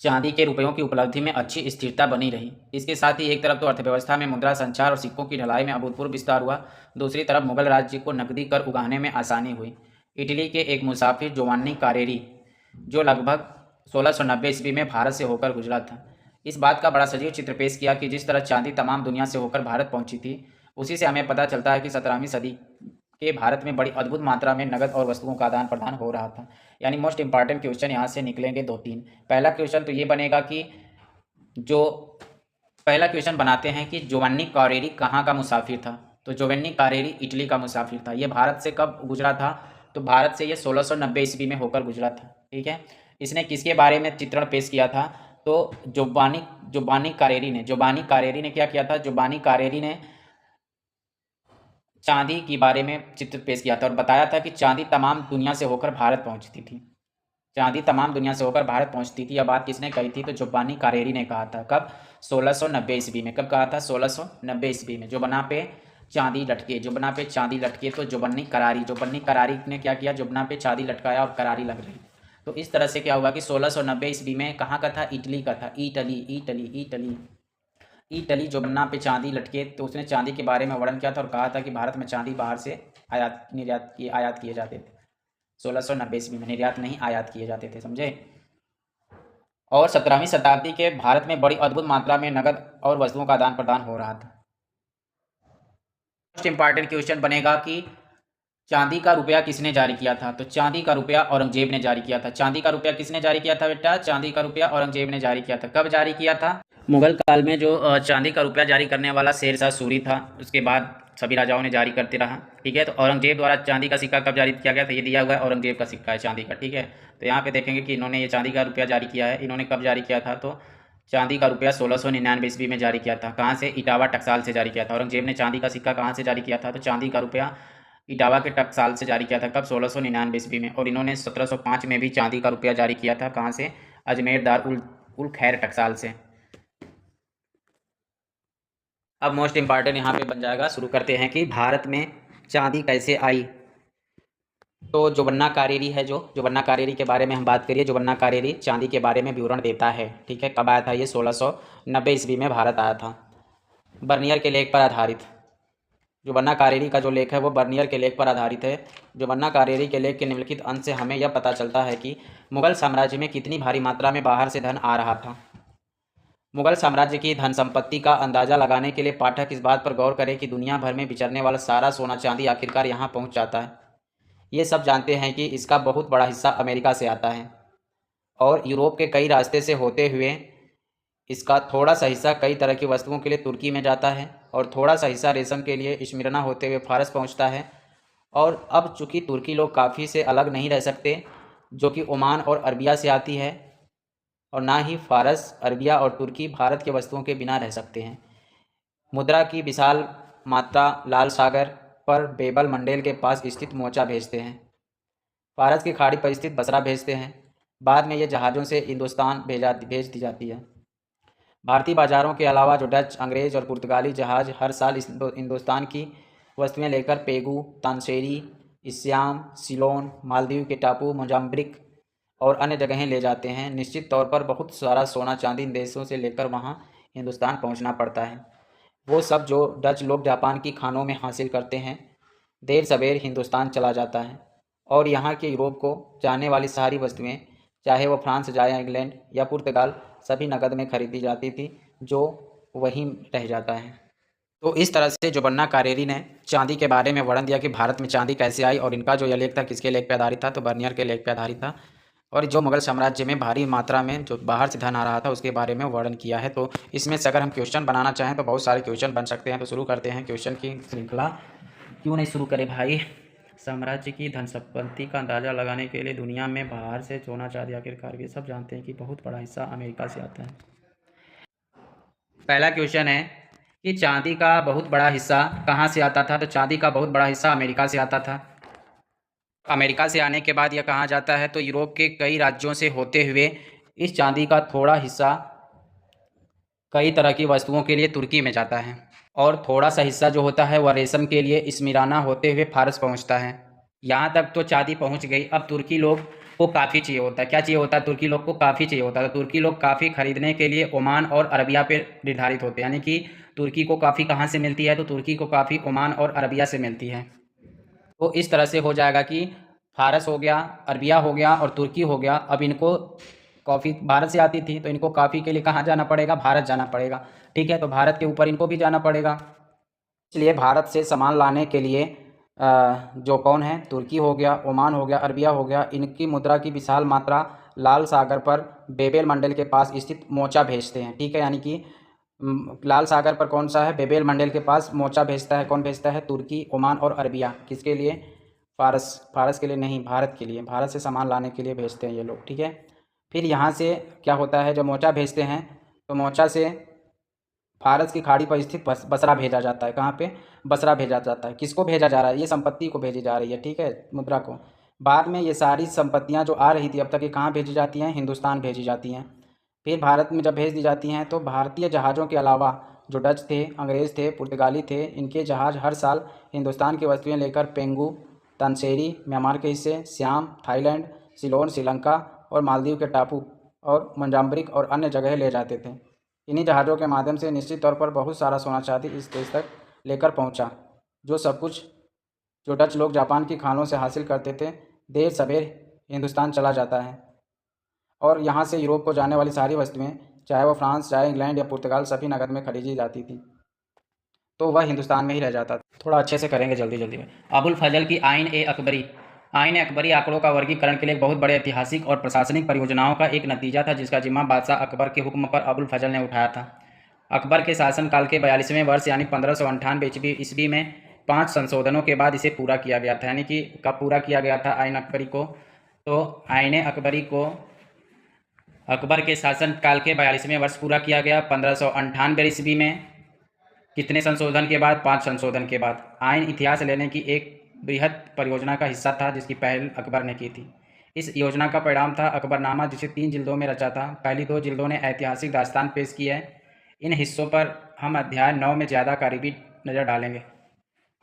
चांदी के रुपयों की उपलब्धि में अच्छी स्थिरता बनी रही। इसके साथ ही एक तरफ तो अर्थव्यवस्था में मुद्रा संचार और सिक्कों की ढलाई में अभूतपूर्व विस्तार हुआ, दूसरी तरफ मुगल राज्य को नकदी कर उगाने में आसानी हुई। इटली के एक मुसाफिर जोवान्नी कारेरी, जो लगभग 1690 ईस्वी में भारत से होकर गुजरा था। इस बात का बड़ा सजीव चित्र पेश किया कि जिस तरह चांदी तमाम दुनिया से होकर भारत पहुंची थी, उसी से हमें पता चलता है कि 17वीं सदी के भारत में बड़ी अद्भुत मात्रा में नगद और वस्तुओं का आदान प्रदान हो रहा था। यानी मोस्ट इंपॉर्टेंट क्वेश्चन यहाँ से निकलेंगे 2-3। पहला क्वेश्चन तो ये बनेगा कि जो पहला क्वेश्चन बनाते हैं कि जोवन्नी कारेरी कहाँ का मुसाफिर था। तो जोवन्नी कारेरी इटली का मुसाफिर था। ये भारत से कब गुजरा था? तो भारत से ये 1690 ईस्वी में होकर गुजरा था। ठीक है। इसने किसके बारे में चित्रण पेश किया था? तो जोबानी कारेरी ने क्या किया था? जोबानी कारेरी ने चांदी के बारे में चित्र पेश किया था और बताया था कि चांदी तमाम दुनिया से होकर भारत पहुंचती थी। चांदी तमाम दुनिया से होकर भारत पहुंचती थी। यह बात किसने कही थी? तो जोबानी कारेरी ने कहा था। कब? 1690 ईस्वी में। कब कहा था? 1690 ईस्वी में। जुबना पे चांदी लटके तो जोबन्नी करारी ने क्या किया? जुबना पे चांदी लटकाया और करारी लग रही। तो इस तरह से क्या हुआ कि 1690 ईस्वी में कहाँ का था? इटली का था। इटली जुबन्ना पे चांदी लटके, तो उसने चांदी के बारे में वर्णन किया था और कहा था कि भारत में चांदी बाहर से आयात किए जाते थे। 1690 ईस्वी में निर्यात नहीं, आयात किए जाते थे, समझे। और 17वीं शताब्दी के भारत में बड़ी अद्भुत मात्रा में नगद और वस्तुओं का आदान प्रदान हो रहा था। मोस्ट इंपॉर्टेंट क्वेश्चन बनेगा कि चांदी का रुपया किसने जारी किया था? तो चांदी का रुपया औरंगजेब ने जारी किया था। चांदी का रुपया किसने जारी किया था बेटा? चांदी का रुपया औरंगजेब ने जारी किया था। कब जारी किया था? मुगल काल में जो चांदी का रुपया जारी करने वाला शेरशाह सूरी था, उसके बाद सभी राजाओं ने जारी करते रहा। ठीक है। तो औरंगजेब द्वारा चांदी का सिक्का कब जारी किया गया था? ये दिया हुआ है, औरंगजेब का सिक्का है चांदी का। ठीक है। तो यहाँ पे देखेंगे कि इन्होंने ये चांदी का रुपया जारी किया है। इन्होंने कब जारी किया था? तो चांदी का रुपया 1699 ईस्वी में जारी किया था। कहाँ से? इटावा टकसाल से जारी किया था। औरंगजेब ने चांदी का सिक्का कहाँ से जारी किया था? तो चांदी का रुपया इटावा के टकसाल से जारी किया था। कब? 1699 ईस्वी में। और इन्होंने 1705 में भी चांदी का रुपया जारी किया था। कहाँ से? अजमेर दार उल खैर टकसाल से। अब मोस्ट इंपॉर्टेंट यहाँ पे बन जाएगा, शुरू करते हैं कि भारत में चांदी कैसे आई। तो जोबन्ना कारेरी है, जोबन्ना कारेरी के बारे में हम बात करिए। जोबन्ना कारेरी चांदी के बारे में विवरण देता है। ठीक है। कब आया था? ये 1690 ईस्वी में भारत आया था। बर्नियर के लेख पर आधारित। जोबन्ना कारेरी का जो लेख है वो बर्नियर के लेख पर आधारित है। जोबन्ना कारेरी के लेख के निम्नलिखित अंश से हमें यह पता चलता है कि मुगल साम्राज्य में कितनी भारी मात्रा में बाहर से धन आ रहा था। मुगल साम्राज्य की धन संपत्ति का अंदाजा लगाने के लिए पाठक इस बात पर गौर करें कि दुनिया भर में विचरने वाला सारा सोना चांदी आखिरकार यहाँ पहुँच जाता है। ये सब जानते हैं कि इसका बहुत बड़ा हिस्सा अमेरिका से आता है और यूरोप के कई रास्ते से होते हुए इसका थोड़ा सा हिस्सा कई तरह की वस्तुओं के लिए तुर्की में जाता है और थोड़ा सा हिस्सा रेशम के लिए स्मिर्ना होते हुए फारस पहुँचता है। और अब चूँकि तुर्की लोग काफ़ी से अलग नहीं रह सकते, जो कि ओमान और अरबिया से आती है, और ना ही फारस, अरबिया और तुर्की भारत के वस्तुओं के बिना रह सकते हैं। मुद्रा की विशाल मात्रा लाल सागर पर बेबल मंडेल के पास स्थित मोचा भेजते हैं। फारस की खाड़ी पर स्थित बसरा भेजते हैं। बाद में ये जहाज़ों से हिंदुस्तान भेज दी जाती है। भारतीय बाज़ारों के अलावा जो डच, अंग्रेज़ और पुर्तगाली जहाज़ हर साल हिंदुस्तान की वस्तुएं लेकर पेगू, तानसेरी, इस्याम, सिलोन, मालदीव के टापू, मोजाम्बिक और अन्य जगहें ले जाते हैं, निश्चित तौर पर बहुत सारा सोना चांदी इन देशों से लेकर वहाँ हिंदुस्तान पहुँचना पड़ता है। वो सब जो डच लोग जापान की खानों में हासिल करते हैं, देर सवेर हिंदुस्तान चला जाता है और यहाँ के यूरोप को जाने वाली सारी वस्तुएं, चाहे वो फ्रांस जाए, इंग्लैंड या पुर्तगाल, सभी नकद में खरीदी जाती थी, जो वहीं रह जाता है। तो इस तरह से जोबन्ना कारेरी ने चांदी के बारे में वर्णन दिया कि भारत में चांदी कैसे आई। और इनका जो यह लेख था किसके लेख पर आधारित था? तो बर्नियर के लेख पर आधारित था। और जो मुगल साम्राज्य में भारी मात्रा में जो बाहर से धन आ रहा था उसके बारे में वर्णन किया है। तो इसमें से अगर हम क्वेश्चन बनाना चाहें तो बहुत सारे क्वेश्चन बन सकते हैं। तो शुरू करते हैं क्वेश्चन की श्रृंखला। क्यों नहीं शुरू करें भाई। साम्राज्य की धन संपत्ति का अंदाज़ा लगाने के लिए दुनिया में बाहर से सोना चांदी आखिरकार, ये सब जानते हैं कि बहुत बड़ा हिस्सा अमेरिका से आता है। पहला क्वेश्चन है कि चांदी का बहुत बड़ा हिस्सा कहाँ से आता था? तो चांदी का बहुत बड़ा हिस्सा अमेरिका से आता था। अमेरिका से आने के बाद यह कहाँ जाता है? तो यूरोप के कई राज्यों से होते हुए इस चांदी का थोड़ा हिस्सा कई तरह की वस्तुओं के लिए तुर्की में जाता है और थोड़ा सा हिस्सा जो होता है वह रेशम के लिए स्मिराना होते हुए फारस पहुंचता है। यहाँ तक तो चांदी पहुंच गई। अब तुर्की लोग को काफ़ी चाहिए होता है। क्या चाहिए होता है? तुर्की लोग को काफ़ी चाहिए होता है। तो तुर्की लोग काफ़ी खरीदने के लिए ओमान और अरबिया पे निर्धारित होते हैं। यानी कि तुर्की को काफ़ी कहाँ से मिलती है? तो तुर्की को काफ़ी ओमान और अरबिया से मिलती है। तो इस तरह से हो जाएगा कि फारस हो गया, अरबिया हो गया और तुर्की हो गया। अब इनको कॉफ़ी भारत से आती थी, तो इनको कॉफ़ी के लिए कहाँ जाना पड़ेगा, भारत जाना पड़ेगा। ठीक है, तो भारत के ऊपर इनको भी जाना पड़ेगा। इसलिए भारत से सामान लाने के लिए जो कौन है, तुर्की हो गया, ओमान हो गया, अरबिया हो गया, इनकी मुद्रा की विशाल मात्रा लाल सागर पर बेबेल मंडल के पास स्थित मोचा भेजते हैं। ठीक है, यानी कि लाल सागर पर कौन सा है, बेबेल मंडल के पास मोचा भेजता है। कौन भेजता है, तुर्की, ओमान और अरबिया। किसके लिए, फारस, फारस के लिए नहीं, भारत के लिए, भारत से सामान लाने के लिए भेजते हैं ये लोग। ठीक है, फिर यहाँ से क्या होता है, जब मोचा भेजते हैं तो मोचा से फारस की खाड़ी पर स्थित बसरा भेजा जाता है। कहाँ पे, बसरा भेजा जाता है। किसको भेजा जा रहा है, ये संपत्ति को भेजी जा रही है। ठीक है, मुद्रा को। बाद में ये सारी संपत्तियाँ जो आ रही थी अब तक, ये कहाँ भेजी जाती हैं, हिंदुस्तान भेजी जाती हैं। फिर भारत में जब भेज दी जाती हैं तो भारतीय जहाज़ों के अलावा जो डच थे, अंग्रेज़ थे, पुर्तगाली थे, इनके जहाज़ हर साल हिंदुस्तान की वस्तुएं लेकर पेंगू, तनसेरी, म्यांमार के हिस्से, सियाम, थाईलैंड, सिलोन, श्रीलंका और मालदीव के टापू और मोजाम्बिक और अन्य जगह ले जाते थे। इन्हीं जहाज़ों के माध्यम से निश्चित तौर पर बहुत सारा सोना चांदी इस देश तक लेकर पहुंचा। जो सब कुछ जो डच लोग जापान की खानों से हासिल करते थे, देर सवेर हिंदुस्तान चला जाता है। और यहाँ से यूरोप को जाने वाली सारी वस्तुएं, चाहे वो फ्रांस, चाहे इंग्लैंड या पुर्तगाल, सभी नगद में खरीदी जाती थी, तो वह हिंदुस्तान में ही रह जाता था। थोड़ा अच्छे से करेंगे जल्दी जल्दी में। अबुल फजल की आइन ए अकबरी। आइन ए अकबरी आंकड़ों का वर्गीकरण के लिए एक बहुत बड़े ऐतिहासिक और प्रशासनिक परियोजनाओं का एक नतीजा था, जिसका जिम्मा बादशाह अकबर के हुक्म पर अबुल फजल ने उठाया था। अकबर के शासनकाल के 42वें वर्ष यानी 1598 ईस्वी में 5 संशोधनों के बाद इसे पूरा किया गया था। यानी कि कब पूरा किया गया था आइन अकबरी को, तो आइन अकबरी को अकबर के शासनकाल के 42वें वर्ष पूरा किया गया 1598 ईस्वी में। कितने संशोधन के बाद, 5 संशोधन के बाद। आइन इतिहास लेने की एक बृहद परियोजना का हिस्सा था, जिसकी पहल अकबर ने की थी। इस योजना का परिणाम था अकबरनामा, जिसे 3 जिल्दों में रचा था। पहली 2 जिल्दों ने ऐतिहासिक दास्तान पेश की है। इन हिस्सों पर हम अध्याय 9 में ज़्यादा करीबी नज़र डालेंगे।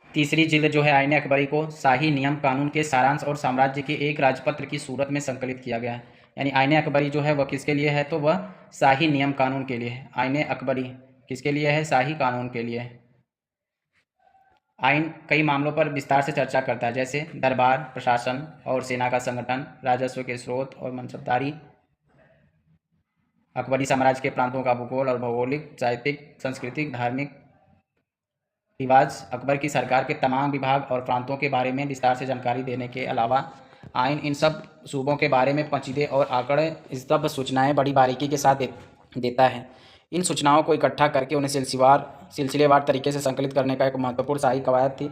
तीसरी जिल्द जो है आइन अकबरी को शाही नियम कानून के सारांश और साम्राज्य के एक राजपत्र की सूरत में संकलित किया गया है। यानी आइन अकबरी जो है वह किसके लिए है, तो वह शाही नियम कानून के लिए है। आइन अकबरी किसके लिए है, शाही कानून के लिए है। आइन कई मामलों पर विस्तार से चर्चा करता है, जैसे दरबार, प्रशासन और सेना का संगठन, राजस्व के स्रोत और मनसबदारी, अकबरी साम्राज्य के प्रांतों का भूगोल और भौगोलिक, साहित्यिक, सांस्कृतिक, धार्मिक रिवाज, अकबर की सरकार के तमाम विभाग और प्रांतों के बारे में विस्तार से जानकारी देने के अलावा आइन इन सब सूबों के बारे में पेचीदे और आंकड़े सब सूचनाएं बड़ी बारीकी के साथ देता है। इन सूचनाओं को इकट्ठा करके उन्हें सिलसिलेवार तरीके से संकलित करने का एक महत्वपूर्ण शाही कवायद थी।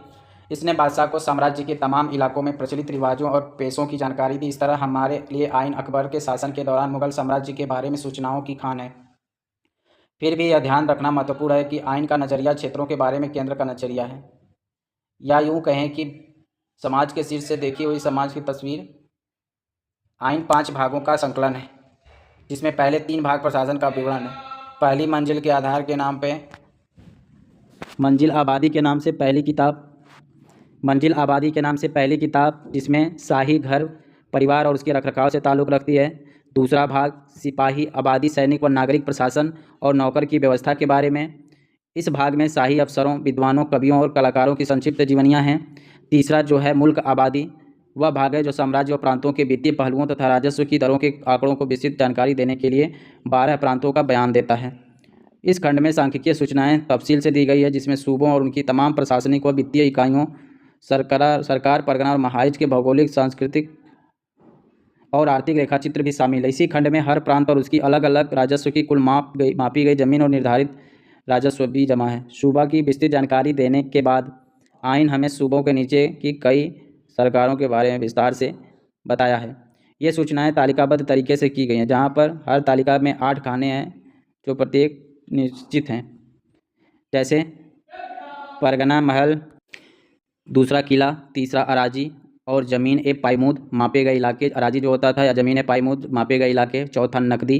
इसने बादशाह को साम्राज्य के तमाम इलाकों में प्रचलित रिवाजों और पेशों की जानकारी दी। इस तरह हमारे लिए आइन अकबर के शासन के दौरान मुगल साम्राज्य के बारे में सूचनाओं की खान है। फिर भी यह ध्यान रखना महत्वपूर्ण है कि आइन का नज़रिया क्षेत्रों के बारे में केंद्र का नज़रिया है, या यूँ कहें कि समाज के शीर्ष से देखी हुई समाज की तस्वीर। आइन 5 भागों का संकलन है, जिसमें पहले 3 भाग प्रशासन का विवरण है। पहली मंजिल के आधार के नाम पे मंजिल आबादी के नाम से पहली किताब, जिसमें शाही घर, परिवार और उसके रखरखाव से ताल्लुक़ रखती है। दूसरा भाग सिपाही, आबादी, सैनिक व नागरिक प्रशासन और नौकर की व्यवस्था के बारे में। इस भाग में शाही अफसरों, विद्वानों, कवियों और कलाकारों की संक्षिप्त जीवनियाँ हैं। तीसरा जो है मुल्क आबादी, वह भाग है जो साम्राज्य और प्रांतों के वित्तीय पहलुओं तथा राजस्व की दरों के आंकड़ों को विस्तृत जानकारी देने के लिए 12 प्रांतों का बयान देता है। इस खंड में सांख्यिकीय सूचनाएं तफसील से दी गई है, जिसमें सूबों और उनकी तमाम प्रशासनिक व वित्तीय इकाइयों, सरकार, परगना और महाराज के भौगोलिक, सांस्कृतिक और आर्थिक रेखाचित्र भी शामिल है। इसी खंड में हर प्रांत और उसकी अलग अलग राजस्व की कुल मापी गई जमीन और निर्धारित राजस्व भी जमा है। सूबा की विस्तृत जानकारी देने के बाद आइन हमें सूबों के नीचे की कई सरकारों के बारे में विस्तार से बताया है। ये सूचनाएं तालिकाबद्ध तरीके से की गई हैं, जहाँ पर हर तालिका में 8 खाने हैं जो प्रत्येक निश्चित हैं, जैसे परगना, महल, दूसरा किला, तीसरा अराजी और ज़मीन ए पायमूद मापे गए इलाके। अराजी जो होता था या ज़मीन ए पायमूद मापे गए इलाके। चौथा नकदी।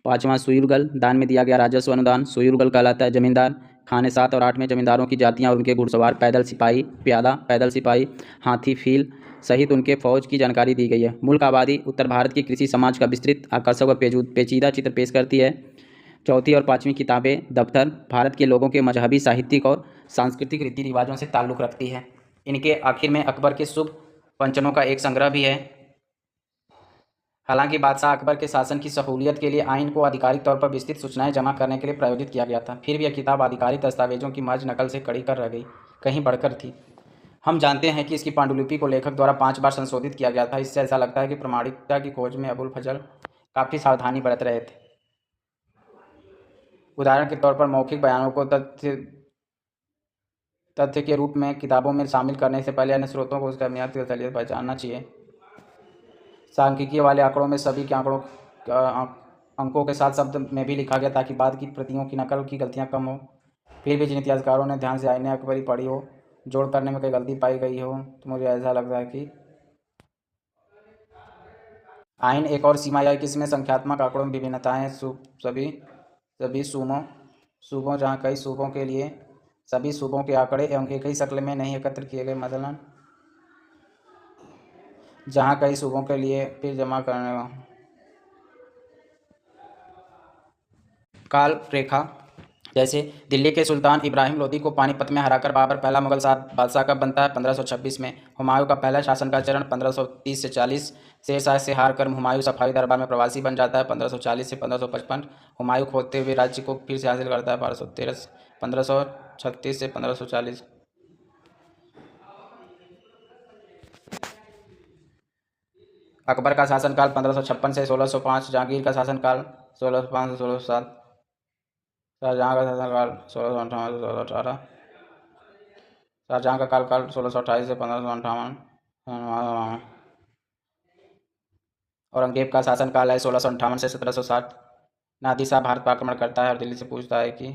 पाँचवां सुयुर्गल, दान में दिया गया राजस्व अनुदान सुयुर्गल कहलाता है। जमींदार। खाने 7 और 8 में जमींदारों की जातियाँ और उनके घुड़सवार, पैदल सिपाही, प्यादा, पैदल सिपाही, हाथी, फील सहित उनके फौज की जानकारी दी गई है। मुल्क आबादी उत्तर भारत की कृषि समाज का विस्तृत, आकर्षक व पेचीदा चित्र पेश करती है। चौथी और 5वीं किताबें दफ्तर भारत के लोगों के मजहबी, साहित्यिक और सांस्कृतिक रीति रिवाजों से ताल्लुक़ रखती है। इनके आखिर में अकबर के शुभ पंचनों का एक संग्रह भी है। हालांकि बादशाह अकबर के शासन की सहूलियत के लिए आइन को आधिकारिक तौर पर विस्तृत सूचनाएं जमा करने के लिए प्रायोजित किया गया था, फिर भी यह किताब आधिकारिक दस्तावेजों की महज नकल से कड़ी कर रह गई, कहीं बढ़कर थी। हम जानते हैं कि इसकी पांडुलिपि को लेखक द्वारा 5 बार संशोधित किया गया था। इससे ऐसा लगता है कि प्रामाणिकता की खोज में अबुल फजल काफ़ी सावधानी बरत रहे थे। उदाहरण के तौर पर मौखिक बयानों को तथ्य के रूप में किताबों में शामिल करने से पहले अन्य स्रोतों को उसकी अहमियत की असलियत पहचानना चाहिए। सांख्यिकी वाले आंकड़ों में सभी के अंकों के साथ शब्द में भी लिखा गया ताकि बाद की प्रतियों की नकल की गलतियाँ कम हो। फिर भी जिन इतिहासकारों ने ध्यान से आईन अकबरी पढ़ी हो, जोड़ करने में कोई गलती पाई गई हो, तो मुझे ऐसा लगता है कि आइन एक और सीमा यह है कि इसमें संख्यात्मक आंकड़ों में विभिन्नताएं सभी सूबों जहाँ कई सूबों के लिए सभी सूबों के आंकड़े एवं एक ही शक्ल में नहीं एकत्र किए गए, मसलन जहाँ कई सूबों के लिए फिर जमा करने काल रेखा, जैसे दिल्ली के सुल्तान इब्राहिम लोदी को पानीपत में हराकर बाबर पहला मुगल बादशाह कब बनता है? 1526 में। हुमायूं का पहला शासन का चरण 1530 से 40। शेरशाह से हार कर हुमायूं सफावी दरबार में प्रवासी बन जाता है 1540 से 1555। हुमायूं खोते हुए राज्य को फिर से हासिल करता है 1536 से 1540। अकबर का शासनकाल 1556 से 1605। जहांगीर का शासनकाल 1605 से 1607। शाहजहाँ का शासनकाल 1658 से 1618। शाहजहाँ का काल 1628 से 1558। औरंगजेब का शासनकाल है 1658 से 1760। नादिर शाह भारत पर आक्रमण करता है और दिल्ली से पूछता है कि